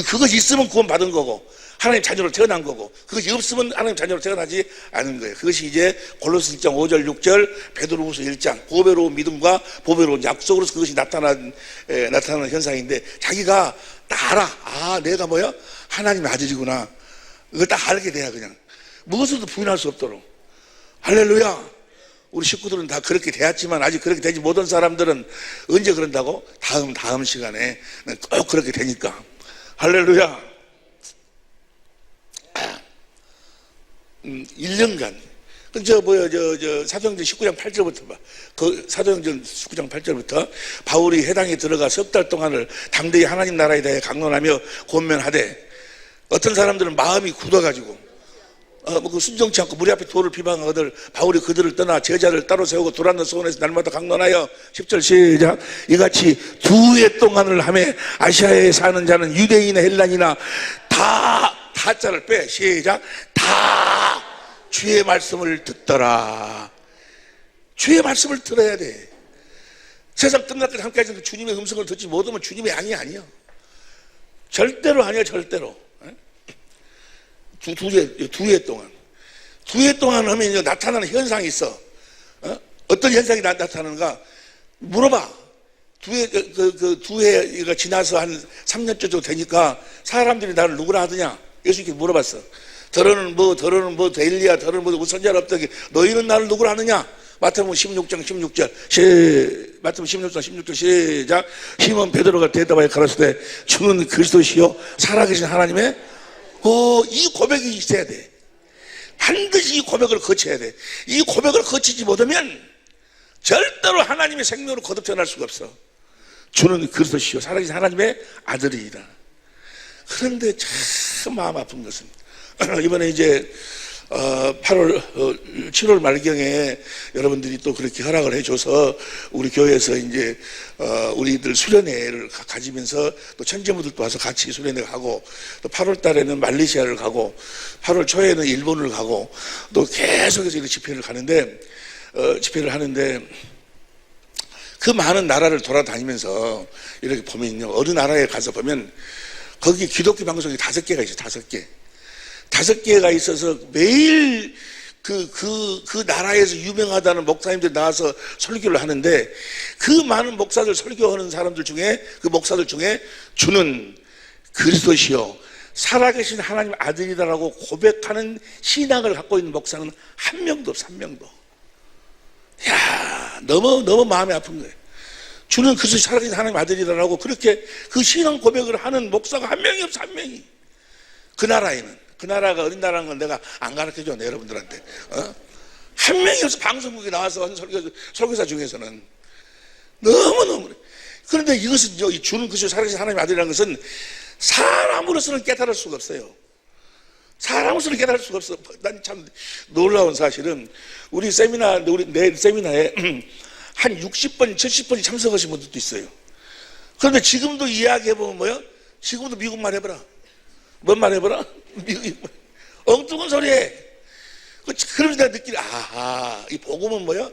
그것이 있으면 구원 받은 거고, 하나님 자녀로 태어난 거고, 그것이 없으면 하나님 자녀로 태어나지 않은 거예요. 그것이 이제 골로새 1장 5절 6절 베드로후서 1장 보배로운 믿음과 보배로운 약속으로서 그것이 나타나는 현상인데, 자기가 딱 알아. 내가 하나님의 아들이구나. 그걸 딱 알게 돼야 그냥 무엇으로도 부인할 수 없도록. 할렐루야. 우리 식구들은 다 그렇게 되었지만 아직 그렇게 되지 못한 사람들은 언제 그런다고? 다음 시간에 꼭 그렇게 되니까. 할렐루야. 1년간. 사도행전 19장 8절부터 봐. 사도행전 19장 8절부터 바울이 해당에 들어가 석 달 동안을 담대히 하나님 나라에 대해 강론하며 권면하되, 어떤 사람들은 마음이 굳어가지고 순종치 않고 무리 앞에 돌을 비방하거늘 바울이 그들을 떠나 제자를 따로 세우고 두란노 소원에서 날마다 강론하여 10절 시작. 이같이 두 해 동안을 하며 아시아에 사는 자는 유대인이나 헬란이나 다자를 빼. 시작. 다 주의 말씀을 듣더라. 주의 말씀을 들어야 돼. 세상 끝날 때 함께 하시는 주님의 음성을 듣지 못하면 주님의 양이 아니야. 절대로 아니야. 절대로. 두 해 동안. 두 해 동안 하면 이제 나타나는 현상이 있어. 어떤 현상이 나타나는가? 물어봐. 두 해가 지나서 한 3년째 정도 되니까 사람들이 나를 누구라 하더냐? 예수님께 물어봤어. 더러는 뭐, 엘리야, 더러는 뭐, 선지자를 없다게 너희는 나를 누구라 하느냐? 마태복음 16장 16절. 마태복음 16장 16절 시작. 시몬 베드로가 대답하여 가라사대 주는 그리스도시요 살아계신 하나님의 이 고백이 있어야 돼. 반드시 이 고백을 거쳐야 돼. 이 고백을 거치지 못하면 절대로 하나님의 생명으로 거듭 태어날 수가 없어. 주는 그리스도시요 살아계신 하나님의 아들이다. 그런데 참 마음 아픈 것은 이번에 이제 7월 말경에 여러분들이 또 그렇게 허락을 해줘서 우리 교회에서 이제 우리들 수련회를 가지면서 또 천재무들도 와서 같이 수련회 가고, 또 8월 달에는 말레이시아를 가고, 8월 초에는 일본을 가고, 또 계속해서 이렇게 집회를 하는데 그 많은 나라를 돌아다니면서 이렇게 보면요, 어느 나라에 가서 보면 거기 기독교 방송이 5개가 있어요. 5개가 있어서 매일 그 나라에서 유명하다는 목사님들 나와서 설교를 하는데, 그 많은 목사들 설교하는 사람들 중에, 그 목사들 중에 주는 그리스도시요 살아계신 하나님 아들이다라고 고백하는 신앙을 갖고 있는 목사는 한 명도 없어. 한 명도. 야, 너무 마음이 아픈 거예요. 주는 그리스도 살아계신 하나님 아들이다라고 그렇게 그 신앙 고백을 하는 목사가 한 명이 없어. 한 명이. 그 나라에는. 그 나라가 어린 나라는 건 내가 안 가르쳐줘, 여러분들한테. 한 명이 없어. 방송국에 나와서 하는 설교사 중에서는. 너무너무. 그런데 이것은, 주는 그리스도 살아계신 하나님 아들이라는 것은 사람으로서는 깨달을 수가 없어요. 사람으로서는 깨달을 수가 없어. 난 참 놀라운 사실은, 내 세미나에 한 60번, 70번이 참석하신 분들도 있어요. 그런데 지금도 이야기해보면 뭐야? 지금도 미국말 해봐라. 뭔 말 해봐라? 엉뚱한 소리 해. 그러면서 내가 느끼는, 아하, 이 복음은 뭐야?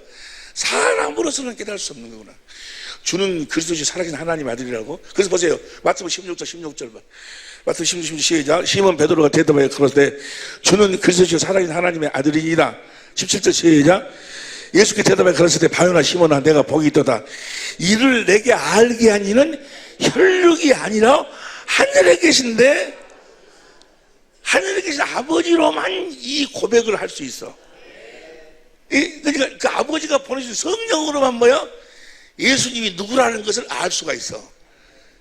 사람으로서는 깨달을 수 없는 거구나. 주는 그리스도시 살아계신 하나님 아들이라고. 그래서 보세요. 마태복음 16절 봐. 마태복음 16절 시작. 시몬 베드로가 대답하여 그러되 주는 그리스도시 살아계신 하나님의 아들이니라. 17절 시작. 예수께 대답하여 그러시되 바요나 시몬아 내가 복이 있도다. 이를 내게 알게 한 이는 혈육이 아니라 하늘에 계신데 하늘에 계신 아버지로만 이 고백을 할 수 있어. 그러니까 그 아버지가 보내주신 성령으로만 뭐야? 예수님이 누구라는 것을 알 수가 있어.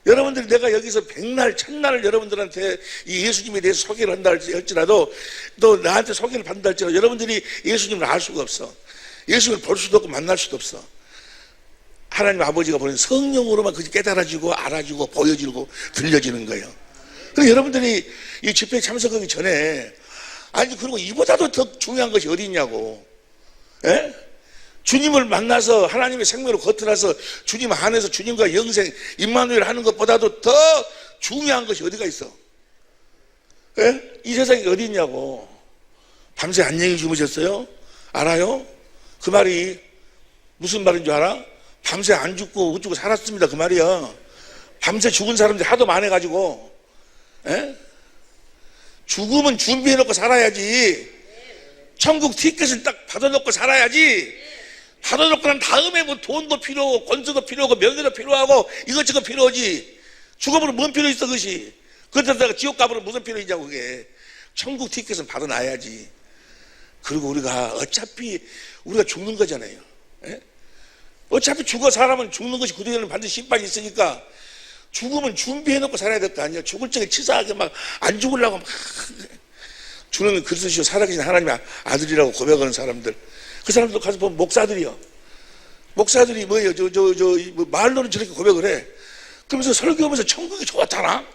여러분들이 내가 여기서 백날 천날 여러분들한테 이 예수님에 대해서 소개를 한다 할지라도 또 나한테 소개를 받는다 할지라도 여러분들이 예수님을 알 수가 없어. 예수님을 볼 수도 없고 만날 수도 없어. 하나님 아버지가 보낸 성령으로만 그게 깨달아지고 알아지고 보여지고 들려지는 거예요. 그래서 여러분들이 이 집회에 참석하기 전에 아니 그리고 이보다도 더 중요한 것이 어디 있냐고. 예? 주님을 만나서 하나님의 생명으로 겉들어서 주님 안에서 주님과 영생 임마누엘 하는 것보다도 더 중요한 것이 어디가 있어? 예? 이 세상에 어디 있냐고. 밤새 안녕히 주무셨어요? 알아요? 그 말이 무슨 말인 줄 알아? 밤새 안 죽고 어쩌고 살았습니다 그 말이야. 밤새 죽은 사람들이 하도 많아가지고. 예? 죽음은 준비해놓고 살아야지. 천국 티켓을 딱 받아놓고 살아야지. 받아놓고 난 다음에 뭐 돈도 필요하고 권수도 필요하고 명예도 필요하고 이것저것 필요하지. 죽음으로 뭔 필요 있어 그것이. 그렇다고 지옥 가버리면 무슨 필요 있냐고 그게. 천국 티켓은 받아놔야지. 그리고 우리가 어차피 우리가 죽는 거잖아요. 예? 어차피 죽어 사람은 죽는 것이 그 뒤에는 반드시 심판이 있으니까 죽음은 준비해놓고 살아야 될 거 아니야. 죽을 적에 치사하게 막 안 죽으려고 막 주는 그리스도시요 살아계신 하나님의 아들이라고 고백하는 사람들, 그 사람들 가서 보면 목사들이요. 목사들이 뭐예요? 뭐 말로는 저렇게 고백을 해. 그러면서 설교하면서 천국이 좋다나?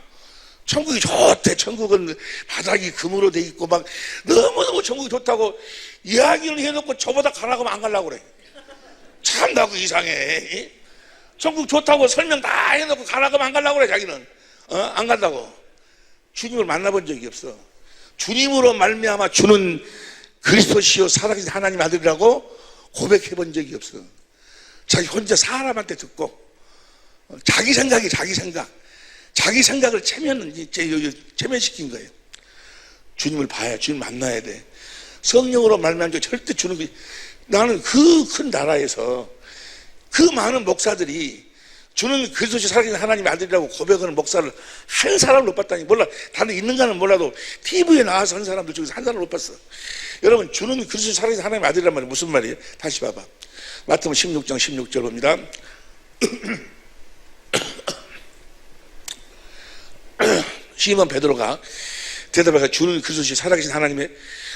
천국이 좋대. 천국은 바닥이 금으로 돼 있고 막 너무너무 천국이 좋다고 이야기를 해놓고 저보다 가라고 하면 안 가려고 그래. 참 나고 이상해. 천국 좋다고 설명 다 해놓고 가라고 하면 안 가려고 그래 자기는. 안 간다고. 주님을 만나본 적이 없어. 주님으로 말미암아 주는 그리스도시요 살아계신 하나님 아들이라고 고백해본 적이 없어. 자기 혼자 사람한테 듣고 자기 생각이 자기 생각을 체면시킨 거예요. 주님을 봐야 주님 만나야 돼. 성령으로 말미암아 절대 주는 게 나는 그 큰 나라에서 그 많은 목사들이 주는 그리스도시 살아계신 하나님의 아들이라고 고백하는 목사를 한 사람을 못 봤다니. 몰라 다른 있는가는 몰라도 TV에 나와서 한 사람들 중에서 한 사람을 못 봤어. 여러분 주는 그리스도시 살아계신 하나님의 아들이란 말이 무슨 말이에요? 다시 봐봐. 마태복음 16장 16절 봅니다. 시몬 베드로가 대답해서 주는 그리스도시 살아계신 하나님의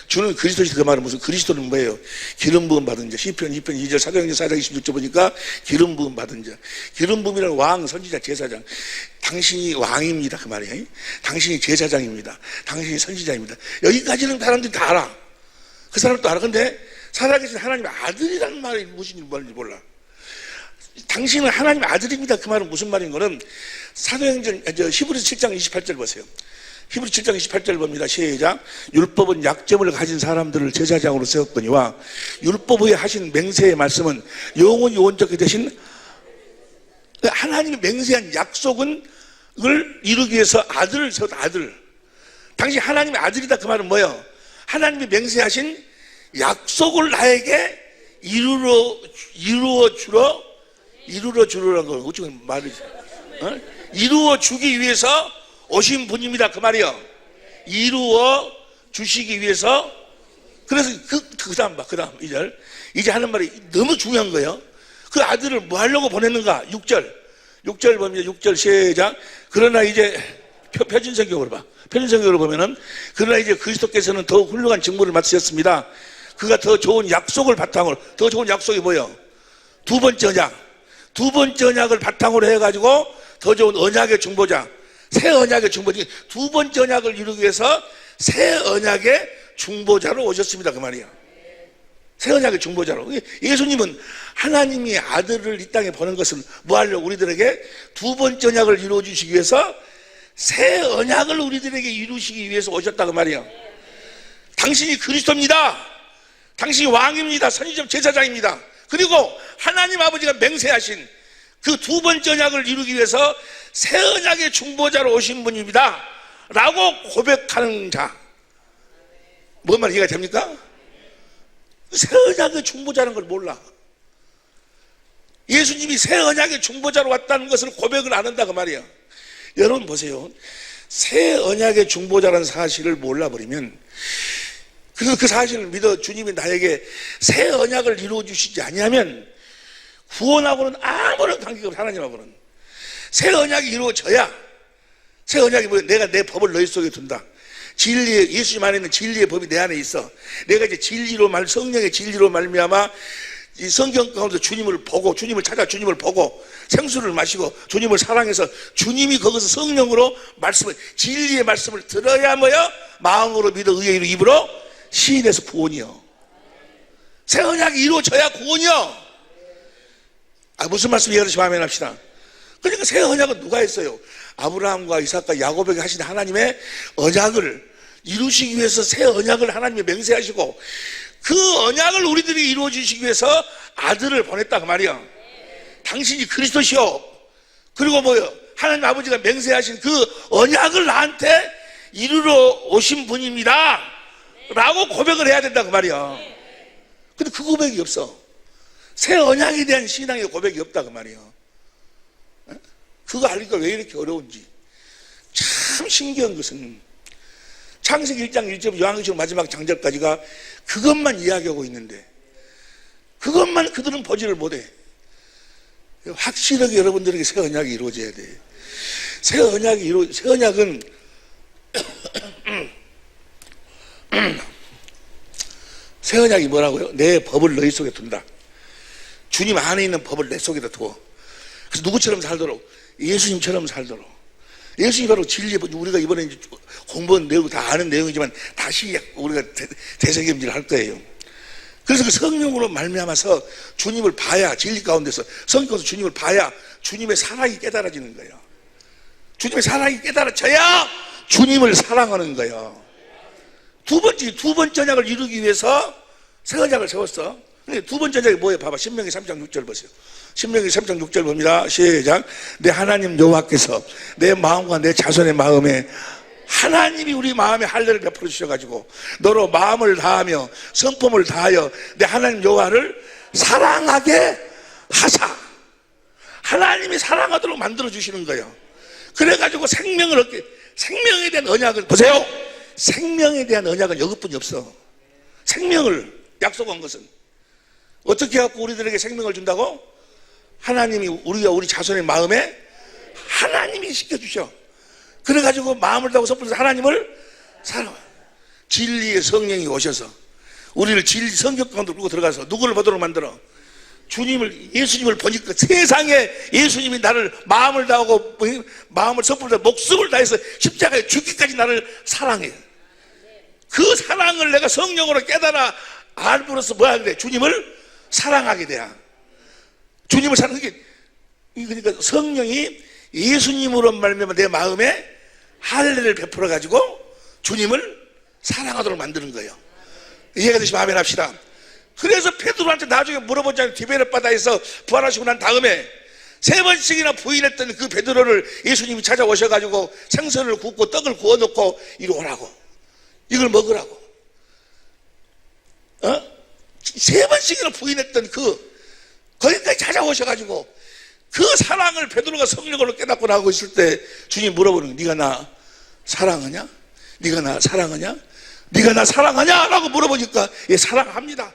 주는 그리스도시 그 말은 무슨 그리스도는 뭐예요? 기름 부음 받은 자. 시편 2편 2절 사도행전 4장 26절 보니까 기름 부음 받은 자. 기름 부음이라는 왕, 선지자, 제사장. 당신이 왕입니다 그 말이에요. 당신이 제사장입니다. 당신이 선지자입니다. 여기까지는 사람들이 다 알아. 그 사람도 알아. 근데 살아계신 하나님의 아들이라는 말이 무슨 말인지 몰라. 당신은 하나님의 아들입니다 그 말은 무슨 말인 거는 사도행전 히브리서 7장 28절 보세요. 히브리서 7장 28절 봅니다. 시작. 율법은 약점을 가진 사람들을 제사장으로 세웠거니와 율법 후에 하신 맹세의 말씀은 영원히 온전히 되신 하나님이 맹세한 약속을 이루기 위해서 아들을 세웠다. 아들. 당신 하나님의 아들이다 그 말은 뭐예요? 하나님이 맹세하신 약속을 나에게 이루어 주라는 걸 어떻게 말이지? 이루어 주기 위해서 오신 분입니다 그 말이요. 이루어 주시기 위해서. 그래서 그 다음 봐. 그 다음 2절 이제 하는 말이 너무 중요한 거예요. 그 아들을 뭐 하려고 보냈는가? 6절 봅니다. 6절 시작. 그러나 이제 표준성경으로 봐. 표준성경으로 보면은 그러나 이제 그리스도께서는 더 훌륭한 직무를 맡으셨습니다. 그가 더 좋은 약속을 바탕으로. 더 좋은 약속이 뭐예요? 두 번째 언약을 바탕으로 해가지고 더 좋은 언약의 중보자, 새 언약의 중보자, 두 번째 언약을 이루기 위해서 새 언약의 중보자로 오셨습니다 그 말이야. 새 언약의 중보자로. 예수님은 하나님이 아들을 이 땅에 보낸 것은 뭐 하려고? 우리들에게 두 번째 언약을 이루어 주시기 위해서 새 언약을 우리들에게 이루시기 위해서 오셨다 그 말이야. 당신이 그리스도입니다. 당신이 왕입니다. 선지자 제사장입니다. 그리고 하나님 아버지가 맹세하신 그 두 번째 언약을 이루기 위해서 새 언약의 중보자로 오신 분입니다 라고 고백하는 자, 뭔 말 이해가 됩니까? 새 언약의 중보자라는 걸 몰라. 예수님이 새 언약의 중보자로 왔다는 것을 고백을 안 한다 그 말이야. 여러분 보세요. 새 언약의 중보자라는 사실을 몰라버리면, 그래서 그 사실을 믿어 주님이 나에게 새 언약을 이루어 주시지 아니하면 구원하고는 아무런 관계가 없어. 하나님하고는 새 언약이 이루어져야, 새 언약이 뭐야? 내가 내 법을 너희 속에 둔다. 진리의, 예수님 안에 있는 진리의 법이 내 안에 있어. 내가 이제 성령의 진리로 말미암아 이 성경 가운데 주님을 보고, 주님을 찾아 주님을 보고 생수를 마시고 주님을 사랑해서 주님이 거기서 성령으로 말씀을, 진리의 말씀을 들어야 뭐야? 마음으로 믿어 의의 입으로 시인해서 구원이요. 새 언약이 이루어져야 구원이요. 무슨 말씀 이해하시면 아멘 합시다. 그러니까 새 언약은 누가 했어요? 아브라함과 이삭과 야곱에게 하신 하나님의 언약을 이루시기 위해서 새 언약을 하나님이 맹세하시고 그 언약을 우리들이 이루어 주시기 위해서 아들을 보냈다 그 말이야. 당신이 그리스도시요. 그리고 뭐요? 하나님 아버지가 맹세하신 그 언약을 나한테 이루러 오신 분입니다 라고 고백을 해야 된다 그 말이야. 근데 그 고백이 없어. 새 언약에 대한 신앙의 고백이 없다 그 말이야. 그거 알기가 왜 이렇게 어려운지. 참 신기한 것은 창세기 1장 1절 요한계시록 마지막 장절까지가 그것만 이야기하고 있는데 그것만 그들은 보지를 못해. 확실하게 여러분들에게 새 언약이 이루어져야 돼. 새 언약은 새 언약이 뭐라고요? 내 법을 너희 속에 둔다. 주님 안에 있는 법을 내 속에다 두어. 그래서 누구처럼 살도록? 예수님처럼 살도록. 예수님이 바로 진리의 법. 우리가 이번에 이제 공부한 내용 다 아는 내용이지만 다시 우리가 되새김질 할 거예요. 그래서 그 성령으로 말미암아서 주님을 봐야, 진리 가운데서 성경에서 주님을 봐야 주님의 사랑이 깨달아지는 거예요. 주님의 사랑이 깨달아져야 주님을 사랑하는 거예요. 두 번째 언약을 이루기 위해서 새 언약을 세웠어. 두 번째 언약이 뭐예요? 봐봐. 신명기 3장 6절 보세요. 신명기 3장 6절 봅니다. 시작. 내 하나님 여호와께서 내 마음과 내 자손의 마음에, 하나님이 우리 마음에 할례를 베풀어 주셔가지고 너로 마음을 다하며 성품을 다하여 내 하나님 여호와를 사랑하게 하사. 하나님이 사랑하도록 만들어 주시는 거예요. 그래가지고 생명을 얻게, 생명에 대한 언약은 보세요. 생명에 대한 언약은 이것뿐이 없어. 생명을 약속한 것은 어떻게 해갖고 우리들에게 생명을 준다고? 하나님이 우리 자손의 마음에 하나님이 시켜주셔. 그래가지고 마음을 다하고 성품을 하나님을 사랑해. 진리의 성령이 오셔서 우리를 진리 성경 가운데 끌고 들어가서 누구를 보도록 만들어? 예수님을 보니까 세상에 예수님이 나를 마음을 다하고 마음을 성품을 다하고 목숨을 다해서 십자가에 죽기까지 나를 사랑해. 그 사랑을 내가 성령으로 깨달아 알므로써 뭐야 그래? 주님을 사랑하게 돼야. 주님을 사랑하게. 그러니까 성령이 예수님으로 말미암아 내 마음에 할례를 베풀어 가지고 주님을 사랑하도록 만드는 거예요. 이해가 되시면 아멘 합시다. 그래서 베드로한테 나중에 물어보자면 디베레 바다에서 부활하시고 난 다음에 세 번씩이나 부인했던 그 베드로를 예수님이 찾아오셔가지고 생선을 굽고 떡을 구워놓고 이리 오라고, 이걸 먹으라고. 세 번씩이나 부인했던 거기까지 찾아오셔가지고 그 사랑을 베드로가 성령으로 깨닫고 나오고 있을 때 주님 물어보는 거예요. 네가 나 사랑하냐? 네가 나 사랑하냐? 네가 나 사랑하냐? 라고 물어보니까 예, 사랑합니다.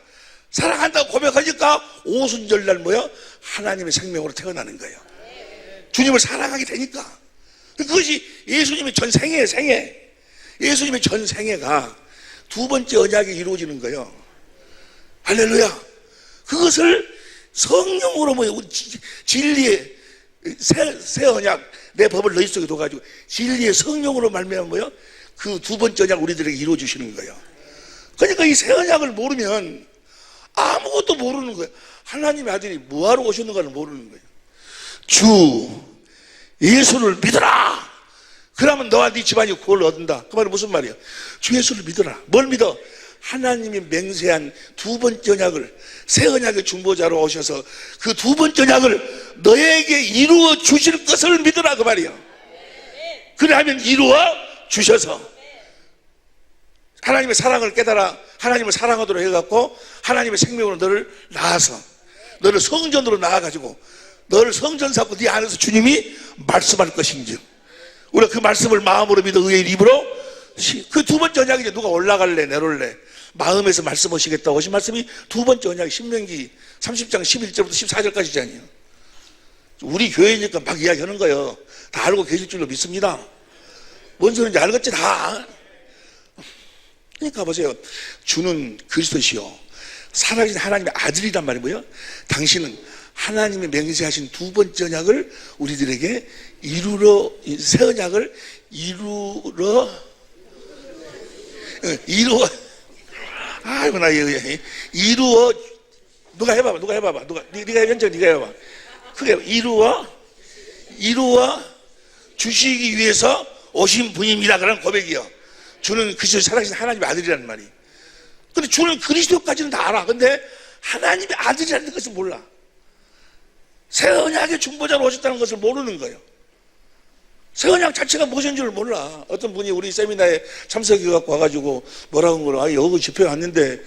사랑한다고 고백하니까 오순절날 뭐야? 하나님의 생명으로 태어나는 거예요. 주님을 사랑하게 되니까. 그것이 예수님의 전 생애. 예수님의 전 생애가 두 번째 언약이 이루어지는 거예요. 할렐루야. 그것을 성령으로 뭐예요? 진리의 새 언약, 내 법을 너희 속에 둬가지고 진리의 성령으로 말미암아 뭐예요? 그 두 번째 언약 우리들에게 이루어 주시는 거예요. 그러니까 이 새 언약을 모르면 아무것도 모르는 거예요. 하나님의 아들이 뭐하러 오셨는가를 모르는 거예요. 주 예수를 믿어라. 그러면 너와 네 집안이 구원을 얻는다. 그 말은 무슨 말이야? 주 예수를 믿어라. 뭘 믿어? 하나님이 맹세한 두 번째 언약을, 새 언약의 중보자로 오셔서 그 두 번째 언약을 너에게 이루어 주실 것을 믿으라 그 말이야. 그래야면 이루어 주셔서 하나님의 사랑을 깨달아 하나님을 사랑하도록 해갖고 하나님의 생명으로 너를 낳아서 너를 성전으로 낳아가지고 너를 성전 삼고 네 안에서 주님이 말씀할 것인지 우리가 그 말씀을 마음으로 믿어 의의 입으로 그 두 번째 언약이 이제 누가 올라갈래 내려올래 마음에서 말씀하시겠다고 하신 말씀이 두 번째 언약이 신명기 30장 11절부터 14절까지잖아요. 우리 교회니까 막 이야기하는 거예요. 다 알고 계실 줄로 믿습니다. 뭔 소리인지 알겠지 다. 그러니까 보세요. 주는 그리스도시요 살아계신 하나님의 아들이란 말이 뭐예요? 당신은 하나님이 맹세하신 두 번째 언약을 우리들에게 새 언약을 아이고 나 이루어 누가 해봐봐 네가 해봐 그게 이루어 주시기 위해서 오신 분입니다. 그런 고백이요. 주는 그리스도 살아계신 하나님의 아들이라는 말이. 근데 주는 그리스도까지는 다 알아. 근데 하나님의 아들이라는 것을 몰라. 새 언약의 중보자로 오셨다는 것을 모르는 거예요. 새 언약 자체가 무엇인 줄 몰라. 어떤 분이 우리 세미나에 참석해 갖고 와가지고 뭐라고 한 거를 여기 집회에 왔는데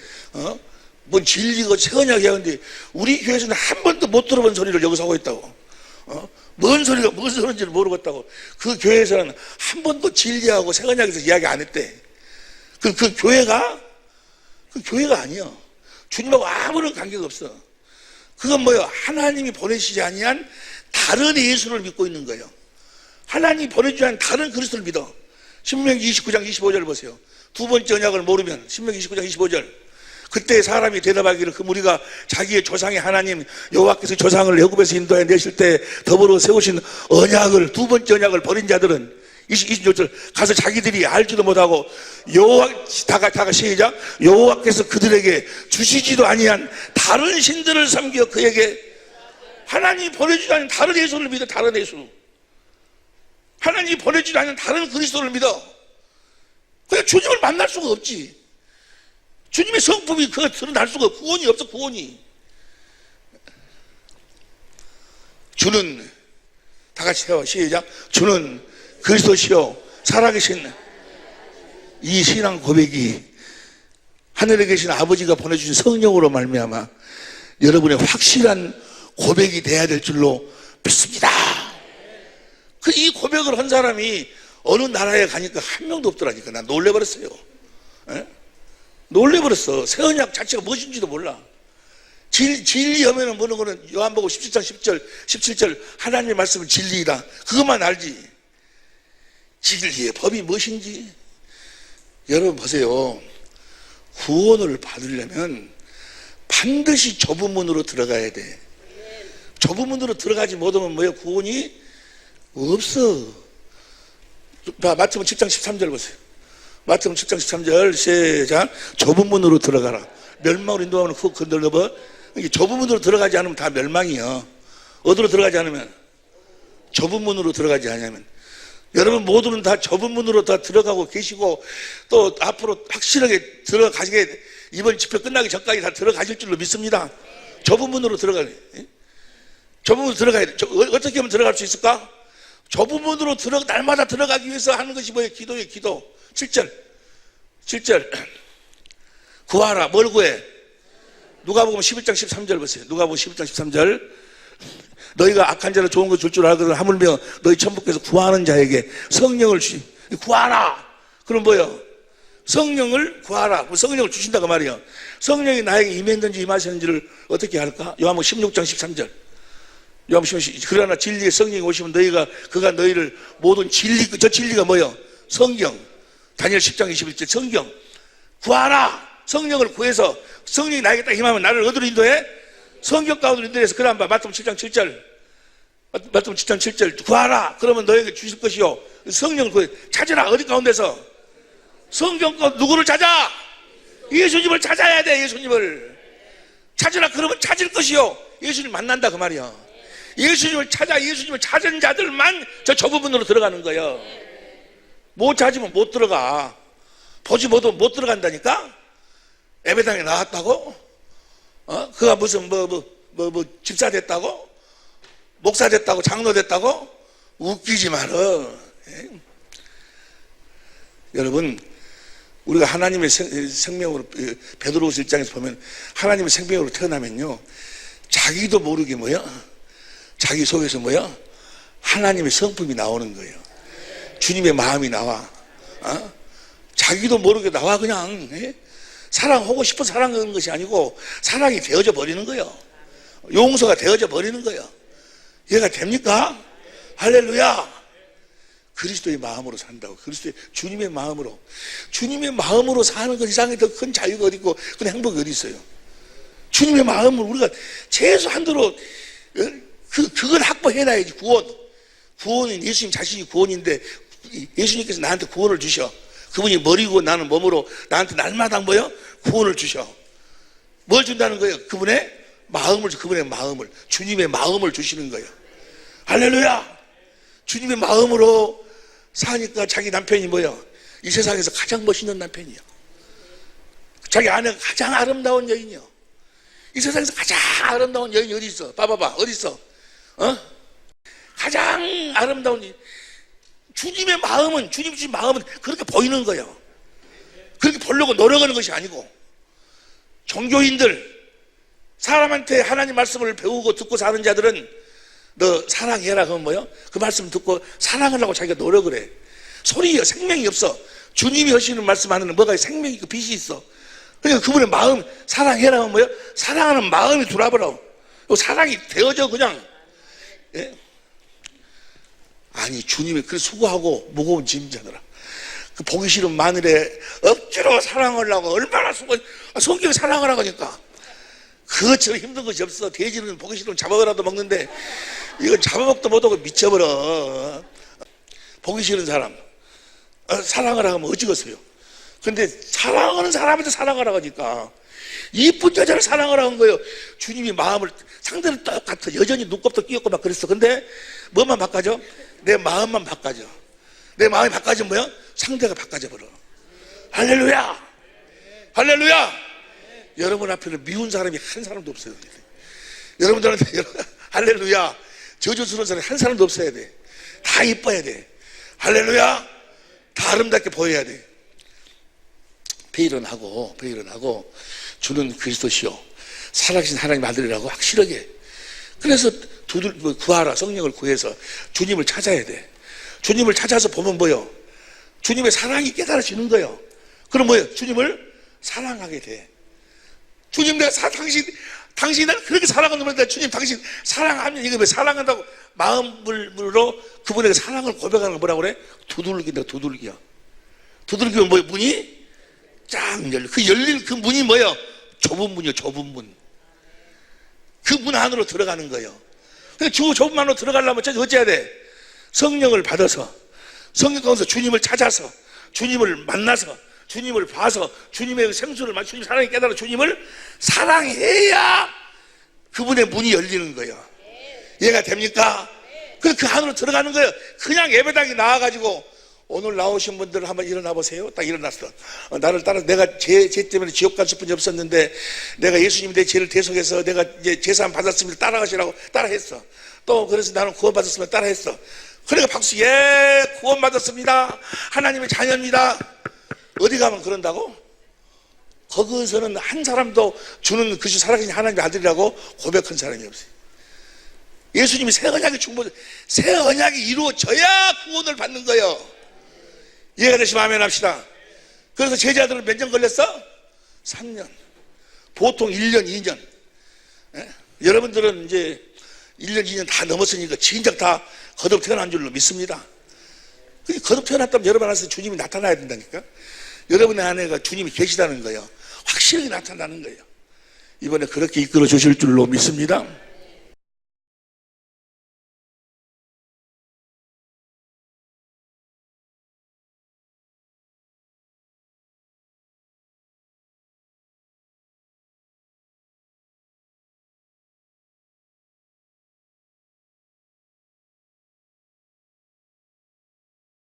뭔 진리가 새 언약이야. 근데 우리 교회에서는 한 번도 못 들어본 소리를 여기서 하고 있다고. 뭔 소리인지를 모르겠다고. 그 교회에서는 한 번도 진리하고 새 언약에서 이야기 안 했대. 그 교회가 아니야. 주님하고 아무런 관계가 없어. 그건 뭐예요? 하나님이 보내시지 아니한 다른 예수를 믿고 있는 거예요. 하나님이 보내주지 않은 다른 그리스도를 믿어. 신명기 29장 25절 보세요. 두 번째 언약을 모르면 신명기 29장 25절. 그때 사람이 대답하기를 그 무리가 자기의 조상의 하나님 여호와께서 조상을 애굽에서 인도해 내실 때 더불어 세우신 언약을 두 번째 언약을 버린 자들은 26절 가서 자기들이 알지도 못하고 다가 시작 여호와께서 그들에게 주시지도 아니한 다른 신들을 섬겨 그에게 하나님이 보내주지 않은 다른 예수를 믿어. 다른 예수 하나님이 보내주지 않은 다른 그리스도를 믿어. 그냥 주님을 만날 수가 없지. 주님의 성품이 그거 드러날 수가 없어. 구원이 없어. 구원이. 주는 다 같이 해요. 시작. 주는 그리스도시요 살아계신 이 신앙 고백이 하늘에 계신 아버지가 보내주신 성령으로 말미암아 여러분의 확실한 고백이 돼야 될 줄로 믿습니다. 이 고백을 한 사람이 어느 나라에 가니까 한 명도 없더라니까. 난 놀래버렸어요. 놀래버렸어. 새 언약 자체가 무엇인지도 몰라. 진리 하면은 뭐는 거는 요한복음 17장 17절 하나님의 말씀은 진리이다. 그것만 알지. 진리의 법이 무엇인지. 여러분 보세요. 구원을 받으려면 반드시 좁은 문으로 들어가야 돼. 좁은 문으로 들어가지 못하면 뭐예요? 구원이 없어. 마태복음 7장 13절 보세요. 마태복음 7장 13절 시작. 좁은 문으로 들어가라. 멸망으로 인도하면 훅 건들려봐. 좁은 문으로 들어가지 않으면 다 멸망이야. 어디로 들어가지 않으면? 좁은 문으로 들어가지 않으면. 여러분 모두는 다 좁은 문으로 다 들어가고 계시고 또 앞으로 확실하게 들어가시게 이번 집회 끝나기 전까지 다 들어가실 줄로 믿습니다. 좁은 문으로 들어가야 돼. 좁은 문으로 들어가야 돼. 어떻게 하면 들어갈 수 있을까? 좁은 문으로 날마다 들어가기 위해서 하는 것이 뭐예요? 기도예요. 기도. 7절 구하라. 뭘 구해? 누가복음 11장 13절 보세요. 누가복음 11장 13절 너희가 악한 자로 좋은 것 줄 줄 알거든 하물며 너희 천부께서 구하는 자에게 성령을 구하라. 그럼 뭐예요? 성령을 구하라. 성령을 주신다 그 말이에요. 성령이 나에게 임했는지 임하셨는지를 어떻게 할까? 요한복음 16장 13절 그러나 진리의 성령이 오시면 그가 너희를 모든 저 진리가 뭐예요? 성경. 다니엘 10장 21절 성경. 구하라. 성령을 구해서 성령이 나에게 딱 임하면 나를 어디로 인도해? 성경 가운데로 인도해서 그럼 마태복음 7장 7절 마태복음 7장 7절 구하라. 그러면 너에게 주실 것이요. 성령을 구해. 찾으라. 어디 가운데서? 성경 가운데 누구를 찾아? 예수님을 찾아야 돼. 예수님을 찾으라. 그러면 찾을 것이요. 예수님 만난다 그 말이야. 예수님을 찾은 자들만 저 좁은 문으로 들어가는 거예요. 못 찾으면 못 들어가. 보지 못하면 못 들어간다니까. 예배당에 나왔다고? 그가 무슨 집사 됐다고? 목사 됐다고? 장로 됐다고? 웃기지 말어. 예? 여러분, 우리가 하나님의 생명으로, 베드로후서 1장에서 보면 하나님의 생명으로 태어나면요, 자기도 모르게 자기 속에서 하나님의 성품이 나오는 거예요. 주님의 마음이 나와. 자기도 모르게 나와. 그냥 사랑하고 싶어 사랑하는 것이 아니고 사랑이 되어져 버리는 거예요. 용서가 되어져 버리는 거예요. 이해가 됩니까? 할렐루야. 그리스도의 마음으로 산다고. 그리스도의 주님의 마음으로 사는 것 이상에 더 큰 자유가 어디 있고 그런 행복이 어디 있어요. 주님의 마음을 우리가 최소한도로 그걸 확보해놔야지. 구원은 예수님 자신이 구원인데 예수님께서 나한테 구원을 주셔. 그분이 머리고 나는 몸으로 나한테 날마다 구원을 주셔. 뭘 준다는 거예요? 그분의 마음을, 주님의 마음을 주시는 거예요. 할렐루야. 주님의 마음으로 사니까 자기 남편이 이 세상에서 가장 멋있는 남편이요. 자기 아내가 가장 아름다운 여인이요. 이 세상에서 가장 아름다운 여인이 어디 있어? 봐봐봐. 어디 있어? 가장 아름다운 여인. 주님의 마음은, 주님 주신 마음은 그렇게 보이는 거예요. 그렇게 보려고 노력하는 것이 아니고. 종교인들, 사람한테 하나님 말씀을 배우고 듣고 사는 자들은 너 사랑해라 그러면 그 말씀 듣고 사랑을 하고 자기가 노력을 해. 소리요, 생명이 없어. 주님이 하시는 말씀 안에는 뭐가 생명이 있고 빛이 있어. 그러니까 그분의 마음, 사랑해라 하면 사랑하는 마음이 들어와버려. 사랑이 되어져 그냥. 예? 아니, 주님이 그 수고하고 무거운 짐 자느라 그 보기 싫은 마늘에 억지로 사랑을 하고 얼마나 성경에 사랑을 하니까 그것처럼 힘든 것이 없어. 돼지는 보기 싫으면 잡아라도 먹는데 이건 잡아먹도 못하고 미쳐버려. 보기 싫은 사람 사랑을 하면 어찌겠어요. 근데 사랑하는 사람한테 사랑을 하니까 이쁜 여자를 사랑을 한 거예요. 주님이 마음을, 상대는 똑같아. 여전히 눈곱도 끼었고 막 그랬어. 근데 뭐만 바꿔져? 내 마음만 바꿔져. 내 마음이 바꿔지면 상대가 바꿔져 버려. 할렐루야. 할렐루야. 여러분 앞에는 미운 사람이 한 사람도 없어요. 여러분들한테 할렐루야. 저주스러운 사람이 한 사람도 없어야 돼. 다 이뻐야 돼. 할렐루야. 다 아름답게 보여야 돼. 베일은 하고 주는 그리스도시요 살아계신 하나님 아들이라고 확실하게. 그래서 구하라. 성령을 구해서 주님을 찾아야 돼. 주님을 찾아서 보면 주님의 사랑이 깨달아지는 거예요. 그럼 주님을 사랑하게 돼. 주님, 당신이 나를 그렇게 사랑하는데 주님 당신 사랑하면 이거 왜 사랑한다고 마음으로 그분에게 사랑을 고백하는 거 뭐라고 그래? 두들기다. 두들기야. 두들기면 문이 쫙 열려. 그 열린 그 문이 좁은 문이요. 좁은 문. 그 문 안으로 들어가는 거예요. 근데 좁은 안으로 들어가려면 어째야 돼? 성령을 받아서, 성령 가운데서 주님을 찾아서, 주님을 만나서, 주님을 봐서, 주님의 생수를 마시고 주님 사랑이 깨달아 주님을 사랑해야 그분의 문이 열리는 거예요. 이해가 됩니까? 그래서 그 안으로 들어가는 거예요. 그냥 예배당에 나와가지고 오늘 나오신 분들 한번 일어나 보세요. 딱 일어났어. 나를 따라 내가 죄 때문에 지옥 갈 수뿐이 없었는데 내가 예수님이 내 죄를 대속해서 내가 이제 제사함 받았습니다. 따라가시라고 따라했어. 또 그래서 나는 구원 받았으면 따라했어. 그러니까 박수. 예, 구원 받았습니다. 하나님의 자녀입니다. 어디 가면 그런다고? 거기서는 한 사람도 주는 그리스도 살아계신 하나님의 아들이라고 고백한 사람이 없어요. 예수님이 새 언약이 새 언약이 이루어져야 구원을 받는 거예요. 이해가 되시면 아멘 합시다. 그래서 제자들은 몇 년 걸렸어? 3년. 보통 1년, 2년. 예? 여러분들은 이제 1년, 2년 다 넘었으니까 진작 다 거듭 태어난 줄로 믿습니다. 거듭 태어났다면 여러분 안에서 주님이 나타나야 된다니까. 여러분의 안에가 주님이 계시다는 거예요. 확실하게 나타나는 거예요. 이번에 그렇게 이끌어 주실 줄로 믿습니다.